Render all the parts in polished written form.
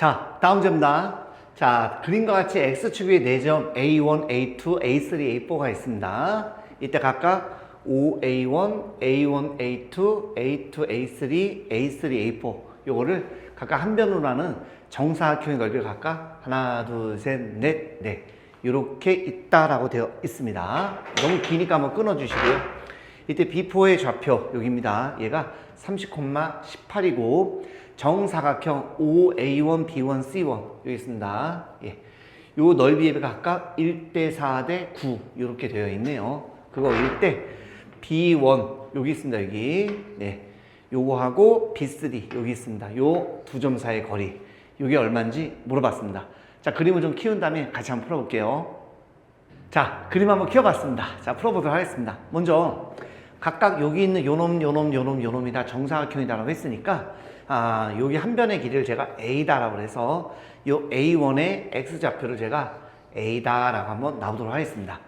자, 다음 점입니다. 자, 그림과 같이 X축 위에 4점 A1, A2, A3, A4가 있습니다. 이때 각각 OA1, A1, A2, A2, A3, A3, A4 요거를 각각 한 변으로 하는 정사각형의 넓이가 각각 하나, 둘, 셋, 넷, 네. 이렇게 있다라고 되어 있습니다. 너무 기니까 한번 끊어주시고요. 이때 B4의 좌표 여기입니다. 얘가 30,18이고 정사각형 OA1, B1, C1 여기 있습니다. 예. 요 넓이에 각각 1대 4대 9 이렇게 되어 있네요. 그거일 때 B1 여기 있습니다. 여기 네. 요거하고 B3 여기 있습니다. 요 두 점 사이의 거리 요게 얼마인지 물어봤습니다. 자, 그림을 좀 키운 다음에 같이 한번 풀어볼게요. 자, 그림 한번 키워봤습니다. 자, 풀어보도록 하겠습니다. 먼저 각각 여기 있는 요놈이 다 정사각형이다라고 했으니까 여기 한 변의 길이를 제가 A다라고 해서 요 A1의 X좌표를 제가 A다라고 한번 놔보도록 하겠습니다.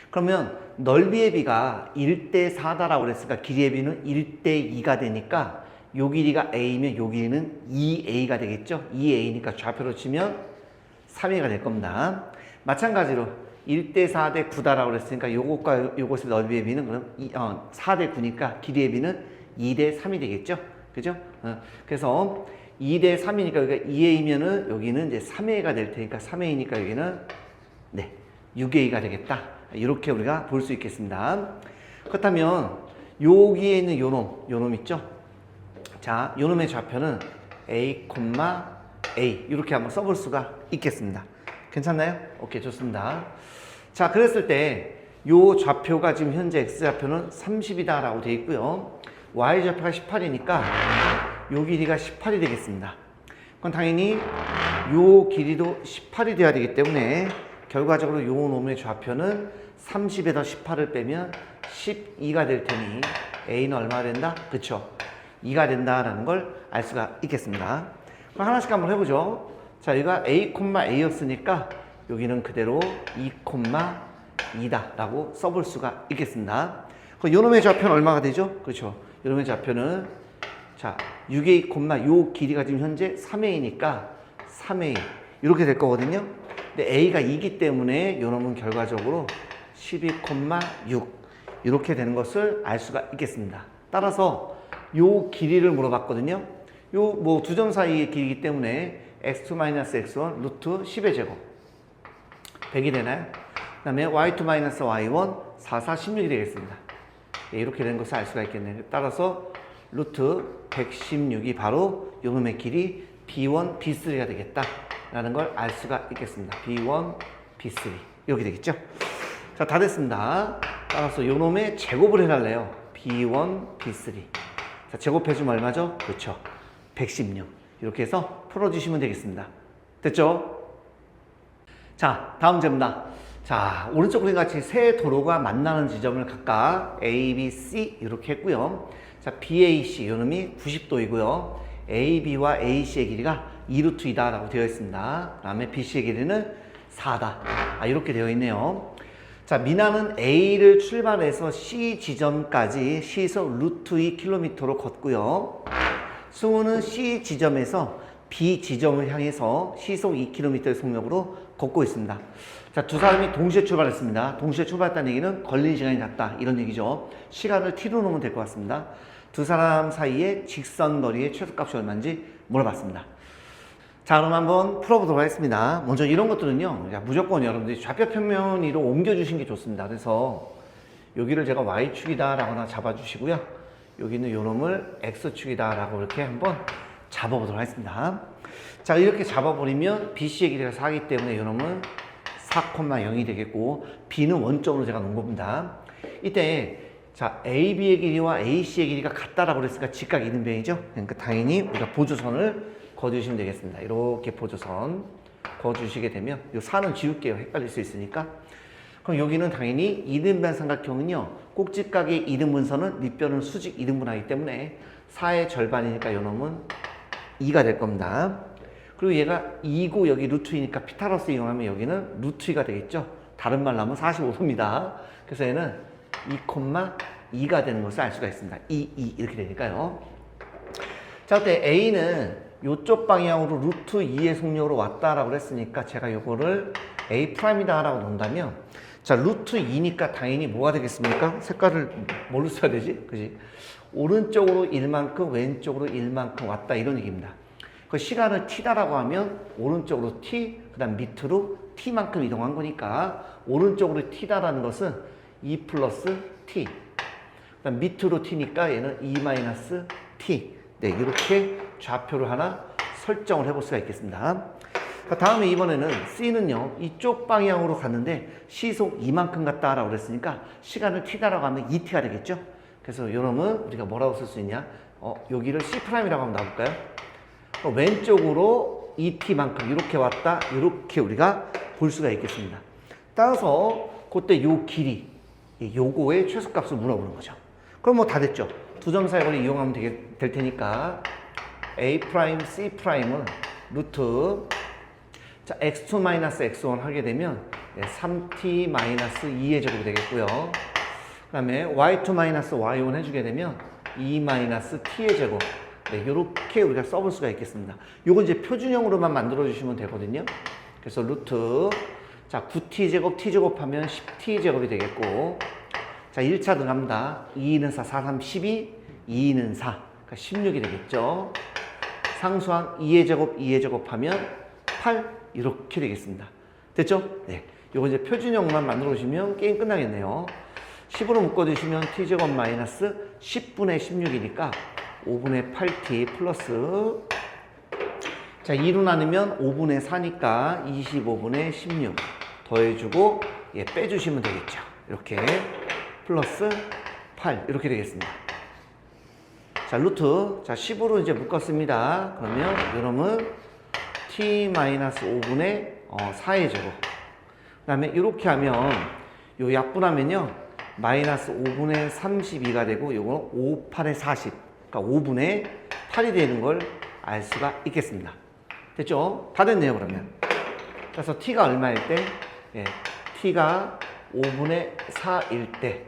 그러면 넓이의 비가 1대 4다라고 그랬으니까 길이의 비는 1대 2가 되니까 요 길이가 A면 요 길이는 2A가 되겠죠? 2A니까 좌표로 치면 3A가 될 겁니다. 마찬가지로 1대 4대 9다라고 그랬으니까 요것과 요것의 넓이의 비는 그럼 4대 9니까 길이의 비는 2대 3이 되겠죠? 그죠? 그래서 2대 3이니까 여기가 2A면은 여기는 이제 3A가 될 테니까 3A니까 여기는 네, 6A가 되겠다. 이렇게 우리가 볼 수 있겠습니다. 그렇다면 여기에 있는 요놈 있죠? 자, 요놈의 좌표는 A, A 이렇게 한번 써볼 수가 있겠습니다. 괜찮나요? 오케이, 좋습니다. 자, 그랬을 때 요 좌표가 지금 현재 X좌표는 30이다 라고 되어 있고요. Y좌표가 18이니까 요 길이가 18이 되겠습니다. 그럼 당연히 요 길이도 18이 돼야 되기 때문에 결과적으로 요 놈의 좌표는 30에서 18을 빼면 12가 될 테니 A는 얼마가 된다? 그쵸? 2가 된다라는 걸 알 수가 있겠습니다. 그럼 하나씩 한번 해보죠. 자, 여기가 A, A였으니까 여기는 그대로 2,2다 라고 써볼 수가 있겠습니다. 그럼 요놈의 좌표는 얼마가 되죠? 그렇죠. 요놈의 좌표는 자, 6A, 요 길이가 지금 현재 3A니까 3A 이렇게 될 거거든요. 근데 A가 2기 때문에 요놈은 결과적으로 12,6 이렇게 되는 것을 알 수가 있겠습니다. 따라서 요 길이를 물어봤거든요. 요 뭐 두 점 사이의 길이기 때문에 x2-x1 루트 10의 제곱 100이 되나요? 그 다음에 y2-y1 4, 4, 16이 되겠습니다. 네, 이렇게 되는 것을 알 수가 있겠네요. 따라서 루트 116이 바로 요놈의 길이 B1, B3가 되겠다 라는 걸 알 수가 있겠습니다. B1, B3 이렇게 되겠죠? 자, 다 됐습니다. 따라서 요놈의 제곱을 해달래요. B1, B3 자, 제곱해주면 얼마죠? 그렇죠. 116 이렇게 해서 풀어주시면 되겠습니다. 됐죠? 자, 다음 제입니다. 자, 오른쪽 그림 같이 세 도로가 만나는 지점을 각각 A, B, C 이렇게 했고요. 자, BAC 요놈이 90도이고요. AB와 AC의 길이가 2루트이다 라고 되어 있습니다. 그 다음에 BC의 길이는 4다. 이렇게 되어 있네요. 자, 미나는 A를 출발해서 C 지점까지 시속 루트 2km로 걷고요. 승우는 C 지점에서 B 지점을 향해서 시속 2km의 속력으로 걷고 있습니다. 자, 두 사람이 동시에 출발했습니다. 동시에 출발했다는 얘기는 걸린 시간이 같다 이런 얘기죠. 시간을 t로 놓으면 될 것 같습니다. 두 사람 사이의 직선 거리의 최소값이 얼마인지 물어봤습니다. 자, 그럼 한번 풀어보도록 하겠습니다. 먼저 이런 것들은요, 무조건 여러분들이 좌표 평면 위로 옮겨주신 게 좋습니다. 그래서 여기를 제가 Y축이다 라거나 잡아주시고요. 여기는 요놈을 X축이다 라고 이렇게 한번 잡아보도록 하겠습니다. 자, 이렇게 잡아버리면 BC의 길이가 4이기 때문에 요놈은 4,0이 되겠고 B는 원점으로 제가 놓은 겁니다. 이때 자, AB의 길이와 AC의 길이가 같다라고 그랬으니까 직각 이등변이죠. 그러니까 당연히 우리가 보조선을 그어주시면 되겠습니다. 이렇게 보조선 그어주시게 되면 이 4는 지울게요. 헷갈릴 수 있으니까. 그럼 여기는 당연히 이등변 삼각형은요. 꼭지각의 이등분선은 밑변은 수직 이등분하기 때문에 4의 절반이니까 요놈은 2가 될 겁니다. 그리고 얘가 2고 여기 루트이니까 피타고라스 이용하면 여기는 루트 2가 되겠죠. 다른 말로 하면 45도입니다. 그래서 얘는 2,2가 되는 것을 알 수가 있습니다. 2 이렇게 되니까요. 자, 그때 A는 요쪽 방향으로 루트 2의 속력으로 왔다라고 했으니까 제가 요거를 A'이다 라고 놓는다면, 자, 루트 2니까 당연히 뭐가 되겠습니까? 색깔을 뭘로 써야 되지? 그지? 오른쪽으로 1만큼, 왼쪽으로 1만큼 왔다, 이런 얘기입니다. 그 시간을 t다라고 하면 오른쪽으로 t, 그 다음 밑으로 t만큼 이동한 거니까 오른쪽으로 t다라는 것은 2 플러스 t, 그 다음 밑으로 t니까 얘는 2 마이너스 t. 네, 이렇게 좌표를 하나 설정을 해볼 수가 있겠습니다. 다음에 이번에는 C는요, 이쪽 방향으로 갔는데 시속 이만큼 갔다라고 그랬으니까 시간을 t다라고 하면 2t가 되겠죠? 그래서 이놈은 우리가 뭐라고 쓸 수 있냐? 여기를 C'이라고 한번 놔볼까요? 왼쪽으로 2t만큼 이렇게 왔다, 이렇게 우리가 볼 수가 있겠습니다. 따라서 그때 요 길이, 요거의 최소값을 물어보는 거죠. 그럼 뭐 다 됐죠? 두 점 사이 거리 이용하면 될 테니까 A', C'은 루트, 자, x2 마이너스 x1 하게 되면 3t 마이너스 2의 제곱이 되겠고요. 그 다음에 y2 마이너스 y1 해주게 되면 2 마이너스 t의 제곱. 네, 이렇게 우리가 써볼 수가 있겠습니다. 요건 이제 표준형으로만 만들어 주시면 되거든요. 그래서 루트, 자, 9t 제곱 t 제곱 하면 10t 제곱이 되겠고, 자, 1차 들어갑니다. 2는 4, 4, 3, 12, 2는 4, 그러니까 16이 되겠죠. 상수항 2의 제곱, 2의 제곱 하면 8, 이렇게 되겠습니다. 됐죠? 네. 요거 이제 표준형만 만들어 주시면 게임 끝나겠네요. 10으로 묶어주시면 t제곱 마이너스 10분의 16이니까 5분의 8t 플러스, 자, 2로 나누면 5분의 4니까 25분의 16 더해주고 빼주시면 되겠죠. 이렇게 플러스 8 이렇게 되겠습니다. 자, 루트, 자, 10으로 이제 묶었습니다. 그러면 이놈은 t-5분의 4의 제곱. 그 다음에 이렇게 하면 요 약분하면요 마이너스 5분의 32가 되고 요거는 5, 8의 40, 그러니까 5분의 8이 되는 걸 알 수가 있겠습니다. 됐죠? 다 됐네요. 그러면 그래서 t가 얼마일 때? t가 5분의 4일 때,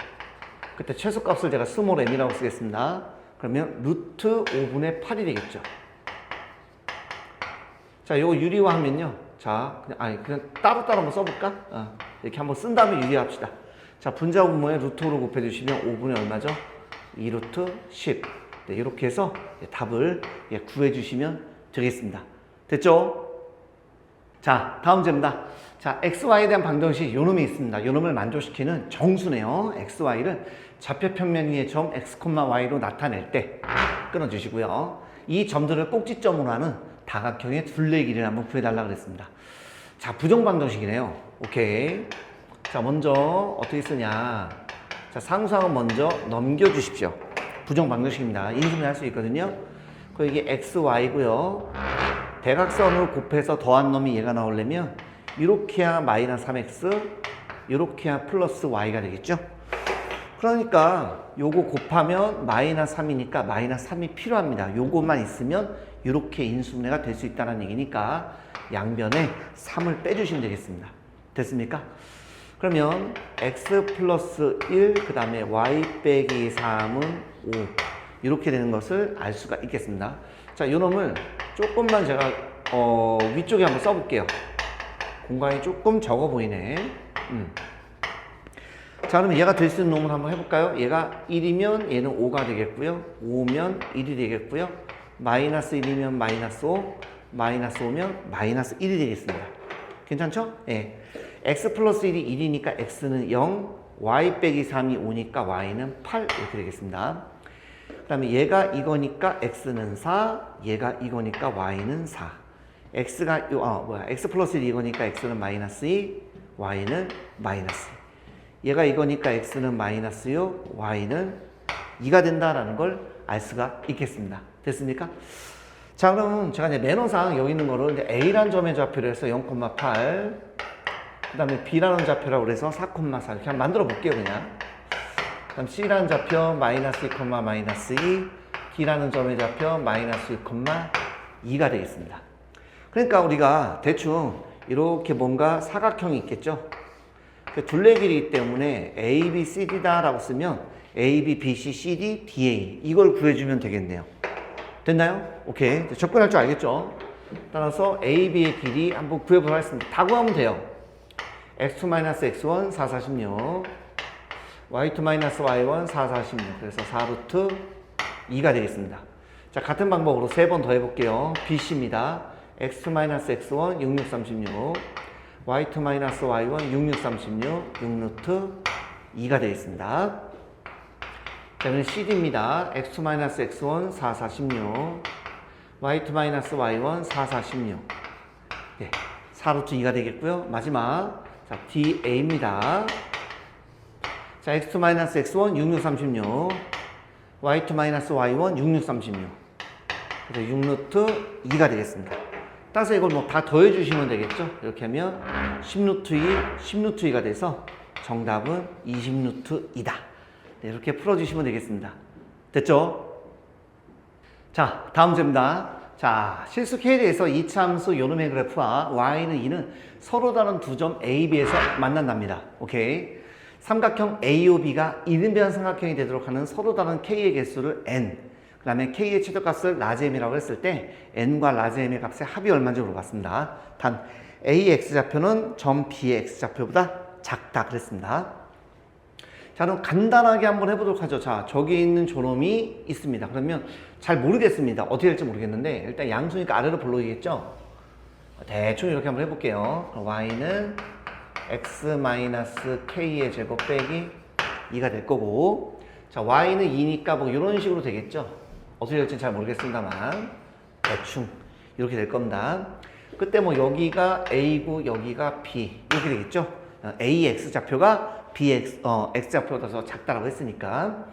그때 최소값을 제가 스몰 n이라고 쓰겠습니다. 그러면 루트 5분의 8이 되겠죠. 자, 요거 유리화하면요. 자, 그냥 따로따로 한번 써볼까? 이렇게 한번 쓴 다음에 유리화합시다. 자, 분자 분모에 루트로 곱해주시면 5분의 얼마죠? 2루트 10. 네, 이렇게 해서 답을 구해주시면 되겠습니다. 됐죠? 자, 다음 문제입니다. 자, xy에 대한 방정식 요놈이 있습니다. 요놈을 만족시키는 정수네요. xy를 좌표 평면 위의 점 x, y로 나타낼 때 끊어주시고요. 이 점들을 꼭지점으로 하는 다각형의 둘레 길이를 한번 구해달라고 그랬습니다. 자, 부정방정식이네요. 오케이. 자, 먼저 어떻게 쓰냐. 자, 상수항은 먼저 넘겨주십시오. 부정방정식입니다. 인수분해 할 수 있거든요. 그리고 이게 xy고요. 대각선을 곱해서 더한 놈이 얘가 나오려면 이렇게 해야 마이너스 3x, 이렇게 해야 플러스 y가 되겠죠. 그러니까 요거 곱하면 마이너스 3이니까 마이너스 3이 필요합니다. 요것만 있으면 이렇게 인수분해가 될 수 있다는 얘기니까 양변에 3을 빼주시면 되겠습니다. 됐습니까? 그러면 x 플러스 1, 그 다음에 y 빼기 3은 5 이렇게 되는 것을 알 수가 있겠습니다. 자, 요 놈을 조금만 제가 위쪽에 한번 써볼게요. 공간이 조금 적어 보이네. 자, 그러면 얘가 될 수 있는 놈을 한번 해볼까요? 얘가 1이면 얘는 5가 되겠고요. 5면 1이 되겠고요. 마이너스 1이면 마이너스 5, 마이너스 5면 마이너스 1이 되겠습니다. 괜찮죠? 예. x 플러스 1이 1이니까 x는 0, y 빼기 3이 5니까 y는 8 이렇게 되겠습니다. 그 다음에 얘가 이거니까 x는 4, 얘가 이거니까 y는 4. x가 x 플러스 1이 이거니까 x는 마이너스 2, y는 마이너스 2. 얘가 이거니까 x는 마이너스 6, y는 2가 된다라는 걸 알 수가 있겠습니다. 됐습니까? 자, 그럼 제가 이제 매너상 여기 있는 거를 이제 A라는 점의 좌표로 해서 0,8, 그 다음에 B라는 좌표라고 해서 4,4 이렇게 한번 만들어 볼게요, 그냥. 그 다음 C라는 좌표 마이너스 2, 마이너스 2, D라는 점의 좌표 마이너스 2,2가 되겠습니다. 그러니까 우리가 대충 이렇게 뭔가 사각형이 있겠죠? 둘레 길이기 때문에 A, B, C, D다라고 쓰면 A, B, B, C, C, D, D, A 이걸 구해주면 되겠네요. 됐나요? 오케이. 접근할 줄 알겠죠? 따라서 AB의 길이 한번 구해보도록 하겠습니다. 다 구하면 돼요. x2-x1 4, 46 y2-y1 4, 46 그래서 4루트 2가 되겠습니다. 자, 같은 방법으로 세 번 더 해볼게요. BC입니다. x-x1 66, 36 y2-y1 66, 36 6루트 2가 되겠습니다. 자, 그럼 CD입니다. x-x1 4, 46 y2-y1 4, 46 네, 4루트 2가 되겠고요. 마지막 자, DA입니다. 자, x-x1 66, 36 y2-y1 66, 36 그래서 6루트 2가 되겠습니다. 따라서 이걸 뭐 다 더해 주시면 되겠죠. 이렇게 하면 10루트 2, 10루트 2가 돼서 정답은 20루트 2다. 네, 이렇게 풀어주시면 되겠습니다. 됐죠? 자, 다음 문제입니다. 자, 실수 K에 대해서 이차함수 요놈의 그래프와 Y는 2는 서로 다른 두 점 A, B에서 만난답니다. 오케이. 삼각형 AOB가 이등변 삼각형이 되도록 하는 서로 다른 K의 개수를 N, 그 다음에 K의 최저값을 라지 M이라고 했을 때 N과 라지 M의 값의 합이 얼마인지 물어봤습니다. 단 A X좌표는 점 B의 X좌표보다 작다 그랬습니다. 자, 그럼 간단하게 한번 해보도록 하죠. 자, 저기 있는 저놈이 있습니다. 그러면 잘 모르겠습니다. 어떻게 될지 모르겠는데 일단 양수니까 아래로 불러야겠죠. 대충 이렇게 한번 해볼게요. Y는 x-k의 제곱 빼기 2가 될 거고, 자, Y는 2니까 뭐 이런 식으로 되겠죠. 어떻게 될지 잘 모르겠습니다만 대충 이렇게 될 겁니다. 그때 뭐 여기가 A고 여기가 B 이렇게 되겠죠. AX 좌표가 BX, X좌표보다 더 작다라고 했으니까.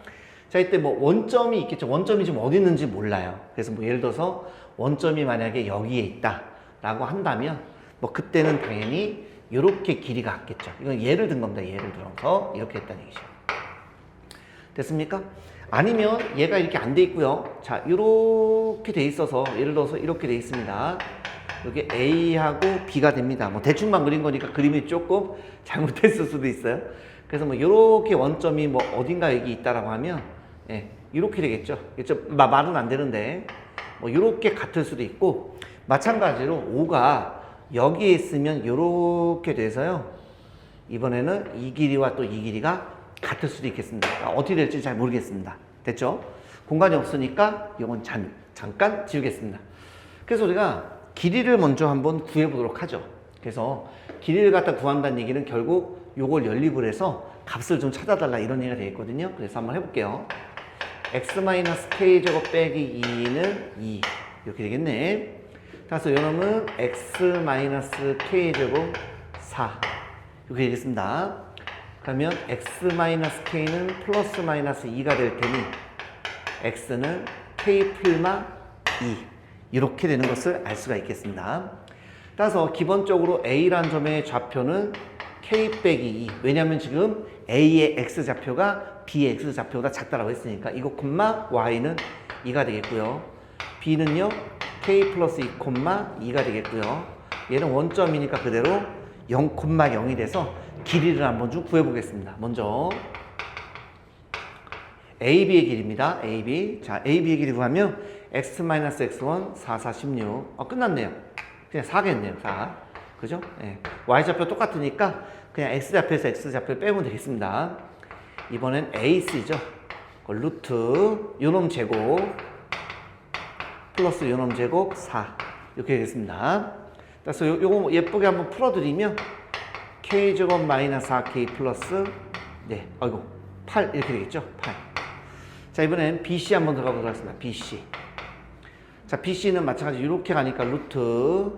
자, 이때 뭐 원점이 있겠죠. 원점이 지금 어디 있는지 몰라요. 그래서 뭐 예를 들어서 원점이 만약에 여기에 있다라고 한다면 뭐 그때는 당연히 이렇게 길이가 같겠죠. 이건 예를 든 겁니다. 예를 들어서 이렇게 했다는 얘기죠. 됐습니까? 아니면 얘가 이렇게 안 돼 있고요. 자, 이렇게 돼 있어서 예를 들어서 이렇게 돼 있습니다. 여기 A하고 B가 됩니다. 뭐 대충만 그린 거니까 그림이 조금 잘못됐을 수도 있어요. 그래서 뭐 이렇게 원점이 뭐 어딘가 여기 있다라고 하면 예, 이렇게 되겠죠. 말은 안 되는데 뭐 이렇게 같을 수도 있고, 마찬가지로 5가 여기에 있으면 이렇게 돼서요. 이번에는 이 길이와 또 이 길이가 같을 수도 있겠습니다. 어떻게 될지 잘 모르겠습니다. 됐죠? 공간이 없으니까 이건 잠깐 지우겠습니다. 그래서 우리가 길이를 먼저 한번 구해보도록 하죠. 그래서 길이를 갖다 구한다는 얘기는 결국 요걸 연립을 해서 값을 좀 찾아달라 이런 얘기가 되겠거든요. 그래서 한번 해볼게요. x-k제곱 빼기 2는 2 이렇게 되겠네. 그래서 요놈은 x-k제곱 4 이렇게 되겠습니다. 그러면 x-k는 플러스 마이너스 2가 될 테니 x는 k 플마 2 이렇게 되는 것을 알 수가 있겠습니다. 따라서 기본적으로 A라는 점의 좌표는 K 빼기 2. 왜냐하면 지금 A의 X좌표가 B의 X좌표보다 작다라고 했으니까 이거 콤마 Y는 2가 되겠고요. B는요 K 플러스 2 콤마 2가 되겠고요. 얘는 원점이니까 그대로 0 콤마 0이 돼서 길이를 한번 좀 구해보겠습니다. 먼저 AB의 길이입니다. AB. 자, AB의 길이 구하면 x-x1 4, 4, 16 끝났네요. 그냥 4겠네요. 4 그죠? 네. Y좌표 똑같으니까 그냥 X좌표에서 X좌표를 빼면 되겠습니다. 이번엔 AC죠. 루트 요놈 제곱 플러스 요놈 제곱 4 이렇게 되겠습니다. 그래서 요거 예쁘게 한번 풀어드리면 K제곱 마이너스 4K 플러스 네, 아이고 8 이렇게 되겠죠? 8. 자, 이번엔 BC 한번 들어가 보도록 하겠습니다. BC. 자, BC는 마찬가지로 이렇게 가니까 루트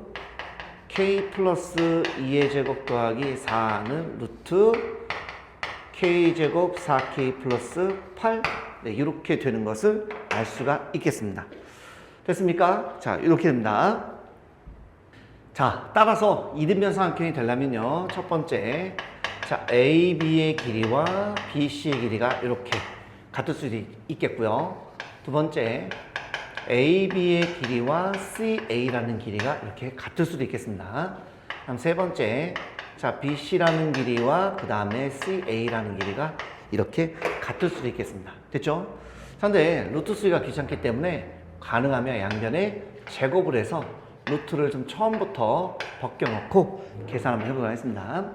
K 플러스 2의 제곱 더하기 4는 루트 K제곱 4K 플러스 8 네, 이렇게 되는 것을 알 수가 있겠습니다. 됐습니까? 자, 이렇게 됩니다. 자, 따라서 이등변 삼각형이 되려면요. 첫 번째, 자, AB의 길이와 BC의 길이가 이렇게 같을 수도 있겠고요. 두 번째, AB의 길이와 CA라는 길이가 이렇게 같을 수도 있겠습니다. 다음 세 번째, 자, BC라는 길이와 그 다음에 CA라는 길이가 이렇게 같을 수도 있겠습니다. 됐죠? 자, 근데 루트 수가 귀찮기 때문에 가능하면 양변에 제곱을 해서 루트를 좀 처음부터 벗겨놓고 계산 한번 해보도록 하겠습니다. 자,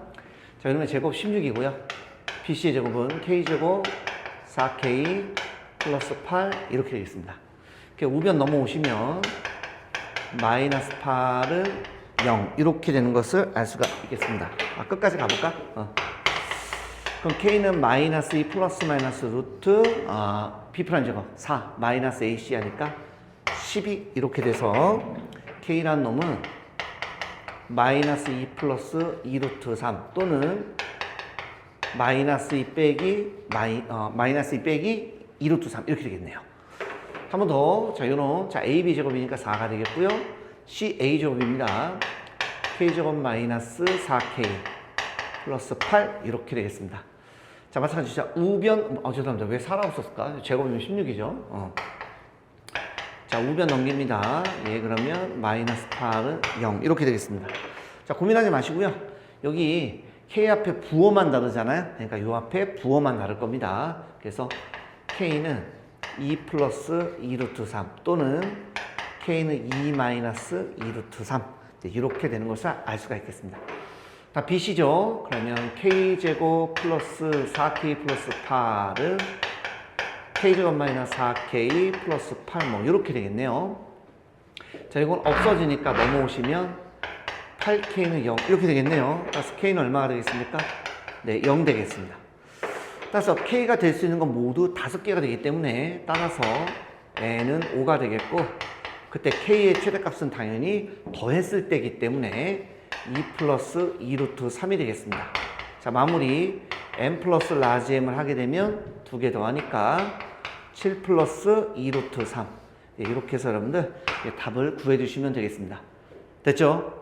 그러면 제곱 16이고요. BC의 제곱은 K제곱 4K 플러스 8 이렇게 되겠습니다. 이렇게 우변 넘어오시면 마이너스 8은 0 이렇게 되는 것을 알 수가 있겠습니다. 끝까지 가볼까? 그럼 K는 마이너스 2 플러스 마이너스 루트 B'제곱 4 마이너스 AC 하니까 12 이렇게 돼서 K라는 놈은 마이너스 2 플러스 2 루트 3 또는 마이너스 2 빼기 마이너스 2 빼기 2 루트 3 이렇게 되겠네요. 한 번 더. 자, 요놈. 자, AB 제곱이니까 4가 되겠고요. CA 제곱입니다. K 제곱 마이너스 4K 플러스 8 이렇게 되겠습니다. 자, 마찬가지 자, 우변 죄송합니다. 왜 4라고 썼을까? 제곱이면 16이죠. 자, 우변 넘깁니다. 예, 그러면 마이너스 8은 0 이렇게 되겠습니다. 자, 고민하지 마시고요. 여기 K 앞에 부호만 다르잖아요. 그러니까 요 앞에 부호만 다를 겁니다. 그래서 K는 2 플러스 2 루트 3 또는 K는 2 마이너스 2 루트 3 이렇게 되는 것을 알 수가 있겠습니다. 다 BC죠. 그러면 K제곱 플러스 4K 플러스 8은 K제곱 마이너스 4K 플러스 8 뭐 이렇게 되겠네요. 자, 이건 없어지니까 넘어오시면 8K는 0 이렇게 되겠네요. 따라서 K는 얼마가 되겠습니까? 네, 0 되겠습니다. 따라서 K가 될 수 있는 건 모두 5개가 되기 때문에 따라서 N은 5가 되겠고 그때 K의 최대값은 당연히 더했을 때이기 때문에 2 플러스 2 루트 3이 되겠습니다. 자, 마무리 n 플러스 라지 m을 하게 되면 2개 더하니까 7 플러스 2 루트 3 이렇게 해서 여러분들 답을 구해주시면 되겠습니다. 됐죠?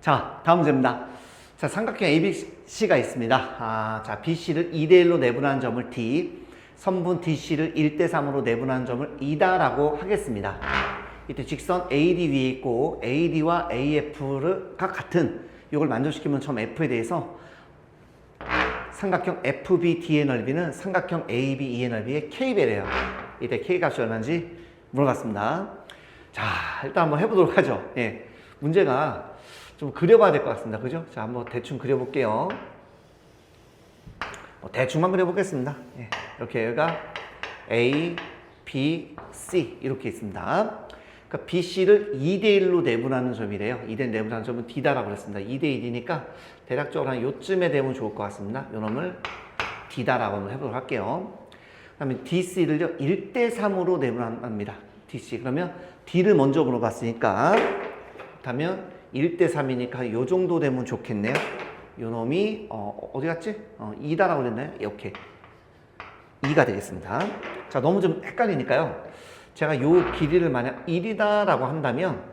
자, 다음 문제입니다. 자, 삼각형 ABC가 있습니다. 자, BC를 2대1로 내분하는 점을 D, 선분 DC를 1대3으로 내분하는 점을 E다라고 하겠습니다. 이때 직선 AD 위에 있고 AD와 AF가 같은 이걸 만족시키면 처음 F에 대해서 삼각형 FBD의 넓이는 삼각형 ABE의 넓이의 K배래요. 이때 K 값이 얼마인지 물어봤습니다. 자, 일단 한번 해보도록 하죠. 예, 문제가 좀 그려봐야 될 것 같습니다. 그죠? 자, 한번 대충 그려볼게요. 대충만 그려보겠습니다. 예, 이렇게 여기가 A, B, C 이렇게 있습니다. 그러니까 BC를 2대1로 내분하는 점이래요. 2대1 내분하는 점은 D다라고 그랬습니다. 2대1이니까 대략적으로 한 요쯤에 되면 좋을 것 같습니다. 요 놈을 D다라고 한번 해보도록 할게요. 그 다음에 DC를요 1대3으로 내분합니다. DC. 그러면 D를 먼저 물어봤으니까 그렇다면 1대3이니까 요 정도 되면 좋겠네요. 요 놈이 어디 갔지? 2다라고 그랬나요? 이렇게 2가 되겠습니다. 자, 너무 좀 헷갈리니까요. 제가 요 길이를 만약 1이다라고 한다면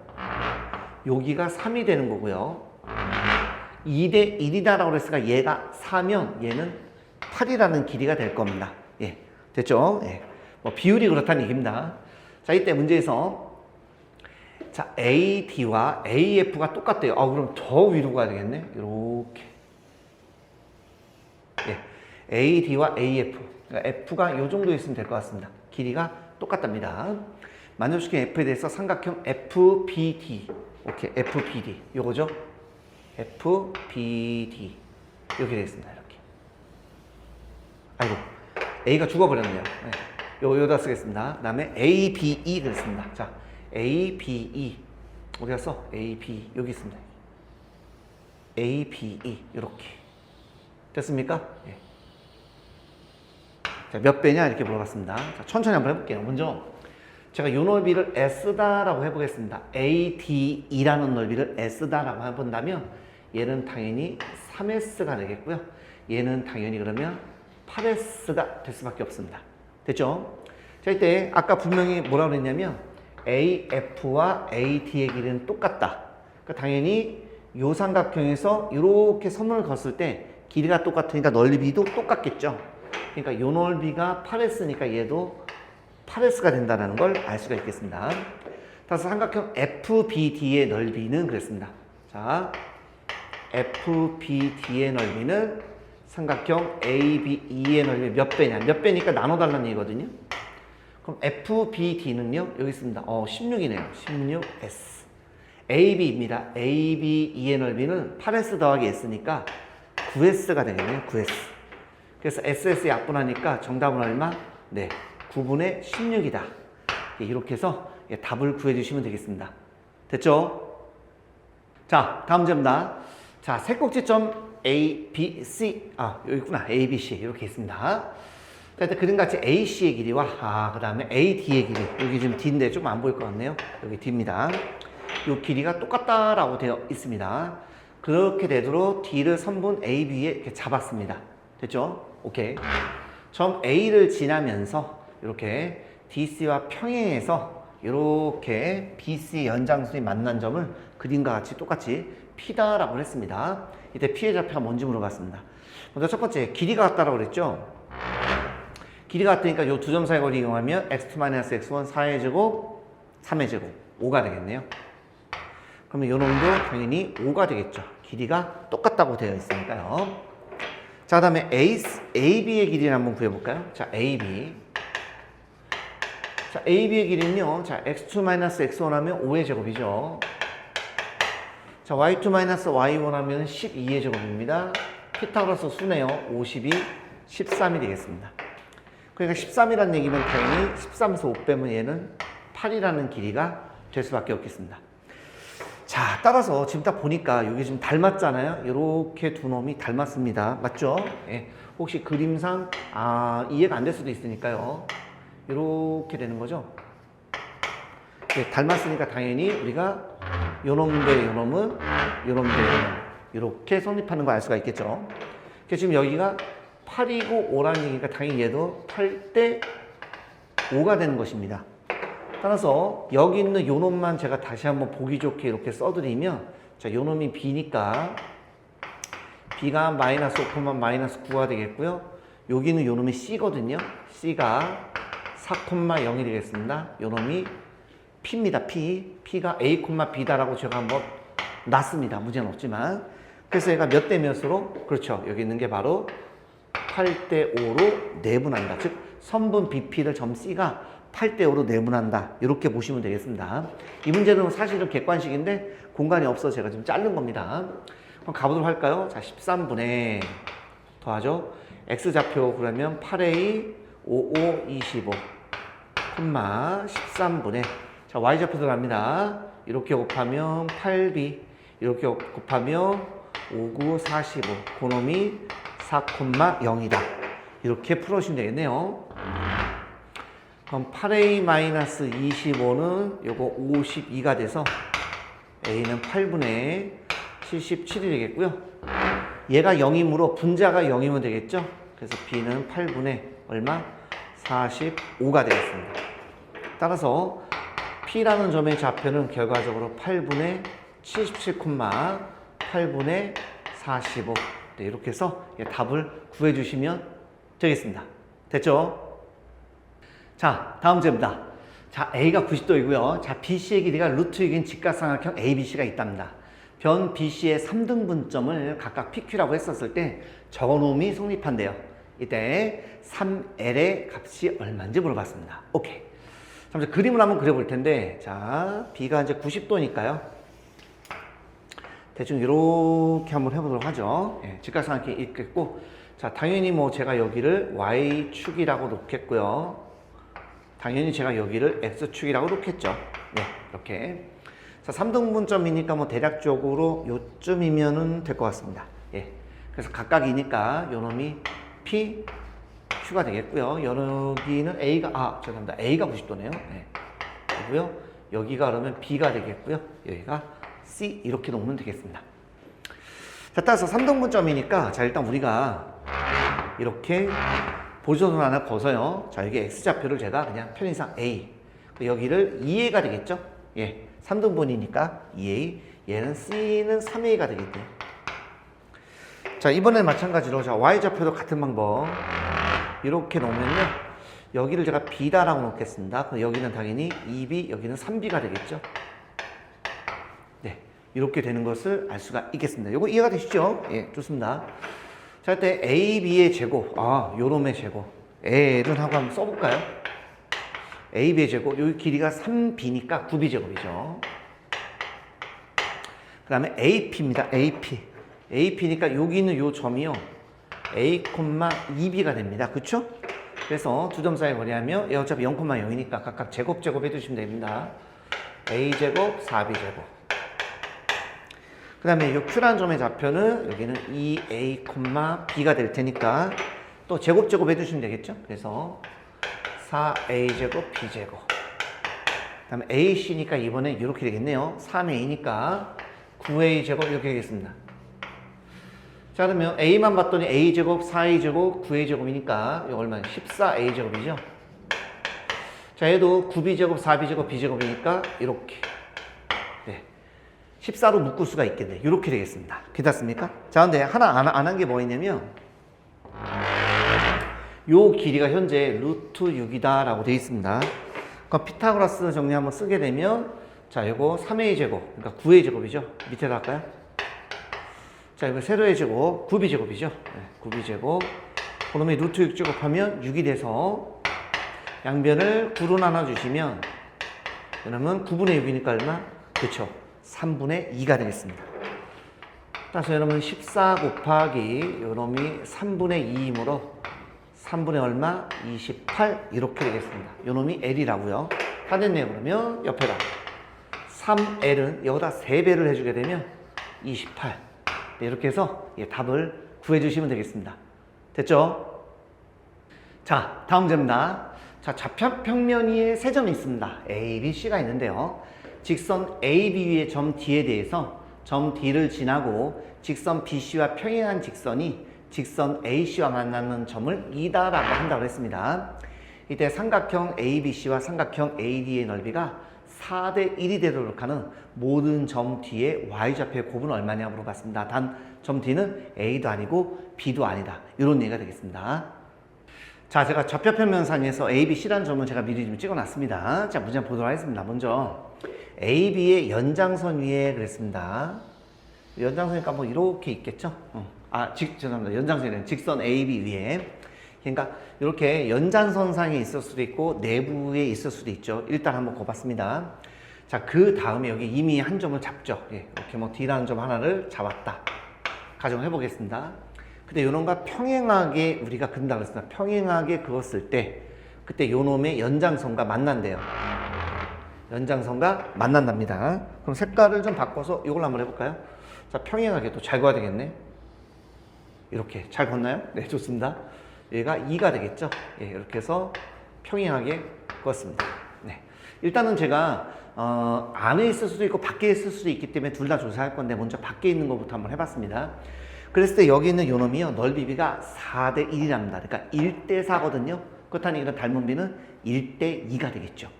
여기가 3이 되는 거고요. 2대 1이다라고 그랬으니까 얘가 4면 얘는 8이라는 길이가 될 겁니다. 예, 됐죠? 예. 뭐 비율이 그렇다는 얘기입니다. 자, 이때 문제에서 자, AD와 AF가 똑같대요. 그럼 더 위로 가야 되겠네. 이렇게. 예. AD와 AF. 그러니까 F가 요 정도 있으면 될 것 같습니다. 길이가 똑같답니다. 만족시킨 F에 대해서 삼각형 FBD. 오케이. FBD. 요거죠? FBD. 이렇게 되겠습니다. 이렇게. 아이고. A가 죽어버렸네요. 네. 요다 쓰겠습니다. 그 다음에 ABE 그랬습니다. 자. ABE 어디 갔어? ABE 여기 있습니다. ABE 이렇게 됐습니까? 예. 자, 몇 배냐 이렇게 물어봤습니다. 자, 천천히 한번 해볼게요. 먼저 제가 요 넓이를 S다라고 해보겠습니다. ADE라는 넓이를 S다라고 해본다면 얘는 당연히 3S가 되겠고요. 얘는 당연히 그러면 8S가 될 수밖에 없습니다. 됐죠? 자, 이때 아까 분명히 뭐라고 그랬냐면 AF와 AD의 길이는 똑같다. 그러니까 당연히 요 삼각형에서 이렇게 선을 그었을 때 길이가 똑같으니까 넓이도 똑같겠죠. 그러니까 요 넓이가 8S니까 얘도 8S가 된다는 걸 알 수가 있겠습니다. 따라서 삼각형 FBD의 넓이는 그랬습니다. 자, FBD의 넓이는 삼각형 ABE의 넓이 몇 배냐? 몇 배니까 나눠달라는 얘기거든요. 그럼 FBD는요? 여기 있습니다. 16이네요. 16S. AB입니다. AB, E의 넓이는 8S 더하기 S니까 9S가 되겠네요. 9S. 그래서 SS 약분하니까 정답은 얼마? 네. 9분의 16이다. 이렇게 해서 답을 구해주시면 되겠습니다. 됐죠? 자, 다음 문제입니다. 자, 세 꼭지점 A, B, C. 여기 있구나. A, B, C. 이렇게 있습니다. 자, 일단 그림같이 AC의 길이와, 그 다음에 AD의 길이. 여기 지금 D인데 좀 안 보일 것 같네요. 여기 D입니다. 이 길이가 똑같다라고 되어 있습니다. 그렇게 되도록 D를 선분 A, B에 이렇게 잡았습니다. 됐죠? 오케이. 점 A를 지나면서 이렇게 DC와 평행해서 이렇게 BC 연장선이 만난 점을 그림과 같이 똑같이 P다라고 했습니다. 이때 P의 좌표가 뭔지 물어봤습니다. 먼저 첫 번째, 길이가 같다라고 그랬죠? 길이가 같으니까 이 두 점 사이 거리 이용하면 x2-x1 4의 제곱, 3의 제곱, 5가 되겠네요. 그러면 이 놈도 당연히 5가 되겠죠. 길이가 똑같다고 되어 있으니까요. 자, 그 다음에 AB의 길이를 한번 구해볼까요? 자, AB. 자, AB의 길이는요. 자, x2-x1 하면 5의 제곱이죠. 자, y2-y1 하면 12의 제곱입니다. 피타고라스 수네요. 52, 13이 되겠습니다. 그러니까 13이라는 얘기면 당연히 13에서 5 빼면 얘는 8이라는 길이가 될 수밖에 없겠습니다. 자, 따라서 지금 딱 보니까 여기 지금 닮았잖아요. 이렇게 두 놈이 닮았습니다. 맞죠? 예. 혹시 그림상 이해가 안 될 수도 있으니까요. 이렇게 되는 거죠. 예, 닮았으니까 당연히 우리가 요 놈 대 요 놈은 요 놈 대 요 놈 이렇게 성립하는 거 알 수가 있겠죠. 그래서 지금 여기가 8이고 5라는 얘기니까 당연히 얘도 8대 5가 되는 것입니다. 따라서 여기 있는 요 놈만 제가 다시 한번 보기 좋게 이렇게 써드리면, 자, 요 놈이 B니까 B가 마이너스 5, 마이너스 9가 되겠고요. 여기는 요 놈이 C거든요. C가 4,0이 되겠습니다. 요 놈이 P입니다. P가 A, B다라고 제가 한번 놨습니다. 문제는 없지만. 그래서 얘가 몇 대 몇으로? 그렇죠. 여기 있는 게 바로 8대 5로 내분한다. 즉, 선분 BP를 점 C가 8대 5로 내분한다. 이렇게 보시면 되겠습니다. 이 문제는 사실은 객관식인데 공간이 없어서 제가 지금 자른 겁니다. 그럼 가보도록 할까요? 자, 13분의 더하죠. X좌표 그러면 8A 55 25 13분의 자, Y좌표 들어갑니다. 이렇게 곱하면 8B 이렇게 곱하면 59 45 그놈이 4,0이다. 이렇게 풀어주시면 되겠네요. 그럼 8A-25는 요거 52가 돼서 A는 8분의 77이 되겠고요. 얘가 0이므로 분자가 0이면 되겠죠. 그래서 B는 8분의 얼마? 45가 되겠습니다. 따라서 P라는 점의 좌표는 결과적으로 8분의 77, 8분의 45. 네, 이렇게 해서 답을 구해주시면 되겠습니다. 됐죠? 자, 다음 문제입니다. 자, A가 90도이고요. 자, BC의 길이가 루트 6인 직각삼각형 ABC가 있답니다. 변 BC의 3등분점을 각각 PQ라고 했었을 때 저놈이 성립한대요. 이때 3L의 값이 얼마인지 물어봤습니다. 오케이. 자, 이제 그림을 한번 그려볼 텐데, 자, B가 이제 90도니까요. 대충 이렇게 한번 해보도록 하죠. 예, 직각삼각형이 있겠고, 자, 당연히 뭐 제가 여기를 Y축이라고 놓겠고요. 당연히 제가 여기를 X축이라고 놓겠죠. 네, 이렇게. 자, 3등분점이니까 뭐 대략적으로 요쯤이면은 될 것 같습니다. 예. 그래서 각각이니까 요 놈이 P, Q가 되겠고요. 여기는 A가, 죄송합니다. A가 90도네요. 네. 그리고요. 여기가 그러면 B가 되겠고요. 여기가 C 이렇게 놓으면 되겠습니다. 자, 따라서 3등분점이니까 자, 일단 우리가 이렇게 보조선 하나 거서요. 자, 여기 X좌표를 제가 그냥 편의상 A 여기를 2A가 되겠죠? 예, 3등분이니까 2A 얘는 C는 3A가 되겠네요. 자, 이번엔 마찬가지로 자, Y좌표도 같은 방법 이렇게 놓으면요. 여기를 제가 B다라고 놓겠습니다. 그럼 여기는 당연히 2B, 여기는 3B가 되겠죠? 네, 이렇게 되는 것을 알 수가 있겠습니다. 이거 이해가 되시죠? 예, 좋습니다. 자, 이때 A, B의 제곱, 요놈의 제곱, L은 하고 한번 써볼까요? AB의 제곱, 요 길이가 3B니까 9B제곱이죠. 그 다음에 AP입니다. AP. AP니까 여기 있는 요 점이요. A, 2B가 됩니다. 그쵸? 그래서 두 점 사이 거리하며 얘 어차피 0,0이니까 각각 제곱 해주시면 됩니다. A제곱, 4B제곱. 그 다음에 이 Q라는 점의 좌표는 여기는 2A, B가 될 테니까 또 제곱 해주시면 되겠죠? 그래서 4A제곱, B제곱. 그 다음에 AC니까 이번엔 이렇게 되겠네요. 3A니까 9A제곱 이렇게 되겠습니다. 자, 그러면 A만 봤더니 A제곱, 4A제곱, 9A제곱이니까 이거 얼마나 14A제곱이죠? 자, 얘도 9B제곱, 4B제곱, B제곱이니까 이렇게. 네. 14로 묶을 수가 있겠네. 이렇게 되겠습니다. 괜찮습니까? 자, 근데 하나 안 한 게 뭐 있냐면 요 길이가 현재 루트 6이다 라고 되어 있습니다. 그럼 피타고라스 정리 한번 쓰게 되면 자, 이거 3A제곱, 그러니까 9A제곱이죠. 밑에다 할까요? 자, 이거 세로의 제곱, 9B제곱이죠. 네, 9B제곱. 그러면 루트 6제곱 하면 6이 돼서 양변을 9로 나눠주시면 그러면 9분의 6이니까 얼마? 그쵸. 3분의 2가 되겠습니다. 따라서 여러분 14 곱하기 요놈이 3분의 2이므로 3분의 얼마? 28 이렇게 되겠습니다. 요놈이 L이라고요. 다 됐네요. 그러면 옆에다 3L은 여기다 3배를 해주게 되면 28. 네, 이렇게 해서 답을 구해주시면 되겠습니다. 됐죠? 자, 다음 문제입니다. 자, 좌표평면 위에 세 점이 있습니다. A, B, C가 있는데요. 직선 A, B 위의 점 D에 대해서 점 D를 지나고 직선 BC와 평행한 직선이 직선 AC와 만나는 점을 이다라고 한다고 했습니다. 이때 삼각형 ABC와 삼각형 AD의 넓이가 4대 1이 되도록 하는 모든 점 D의 Y좌표의 곱은 얼마냐 물어봤습니다. 단 점 D는 A도 아니고 B도 아니다. 이런 얘기가 되겠습니다. 자, 제가 좌표평면상에서 ABC라는 점을 제가 미리 좀 찍어놨습니다. 자, 문제 보도록 하겠습니다. 먼저 AB의 연장선 위에 그랬습니다. 연장선이니까 뭐 이렇게 있겠죠? 죄송합니다. 연장선이란 직선 AB 위에. 그러니까 이렇게 연장선상에 있을 수도 있고 내부에 있을 수도 있죠. 일단 한번 꼽았습니다. 자, 그 다음에 여기 이미 한 점을 잡죠. 예, 이렇게 뭐 D라는 점 하나를 잡았다. 가정해 보겠습니다. 근데 요놈과 평행하게 우리가 그린다고 했습니다. 평행하게 그었을 때 그때 요놈의 연장선과 만난대요. 연장선과 만난답니다. 그럼 색깔을 좀 바꿔서 이걸 한번 해볼까요? 자, 평행하게 또 잘 그어야 되겠네. 이렇게 잘 걷나요? 네, 좋습니다. 얘가 2가 되겠죠? 예, 이렇게 해서 평행하게 그었습니다. 네. 일단은 제가 안에 있을 수도 있고 밖에 있을 수도 있기 때문에 둘 다 조사할 건데 먼저 밖에 있는 것부터 한번 해봤습니다. 그랬을 때 여기 있는 요놈이요, 넓이비가 4대 1이랍니다. 그러니까 1대 4거든요. 그렇다니 이런 닮은 비는 1대 2가 되겠죠.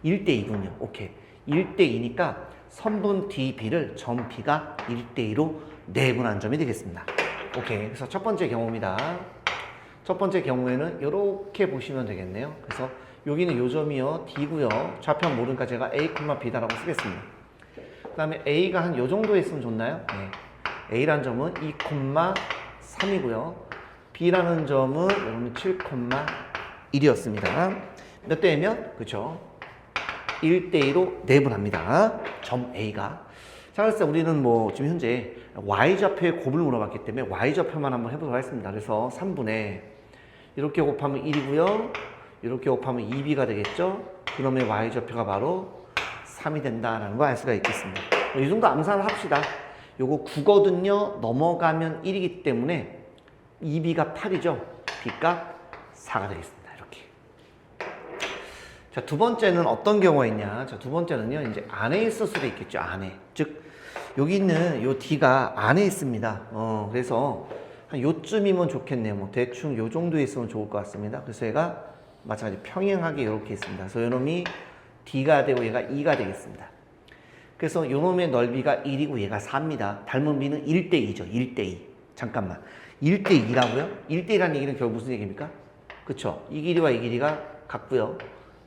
1대 2군요. 오케이. 1대 2니까 선분 DB를 점 B가 1대 2로 내분한 점이 되겠습니다. 오케이. 그래서 첫 번째 경우입니다. 첫 번째 경우에는 이렇게 보시면 되겠네요. 그래서 여기는 요 점이요, D고요. 좌표 모르니까 제가 A, B다라고 쓰겠습니다. 그 다음에 A가 한 요 정도에 있으면 좋나요? 네. A라는 점은 2,3이고요. B라는 점은 여러분 7,1이었습니다. 몇 대면? 그쵸? 1대2로 내분합니다. 점 A가. 자, 그래서 우리는 뭐 지금 현재 Y좌표의 곱을 물어봤기 때문에 Y좌표만 한번 해보도록 하겠습니다. 그래서 3분의 이렇게 곱하면 1이고요. 이렇게 곱하면 2B가 되겠죠? 그러면 Y좌표가 바로 3이 된다라는 거 알 수가 있겠습니다. 이 정도 암산을 합시다. 요거 9거든요. 넘어가면 1이기 때문에 2B가 8이죠. B값 4가 되겠습니다. 이렇게. 자, 두 번째는 어떤 경우가 있냐. 자, 두 번째는요. 이제 안에 있을 수도 있겠죠. 안에. 즉, 여기 있는 요 D가 안에 있습니다. 그래서 한 요쯤이면 좋겠네요. 뭐 대충 요 정도에 있으면 좋을 것 같습니다. 그래서 얘가 마찬가지 평행하게 이렇게 있습니다. 그래서 요놈이 D가 되고 얘가 2가 되겠습니다. 그래서 요놈의 넓이가 1이고 얘가 4입니다. 닮은 B는 1대2죠. 1대2. 잠깐만. 1대2라고요? 1대2라는 얘기는 결국 무슨 얘기입니까? 그쵸? 이 길이와 이 길이가 같고요.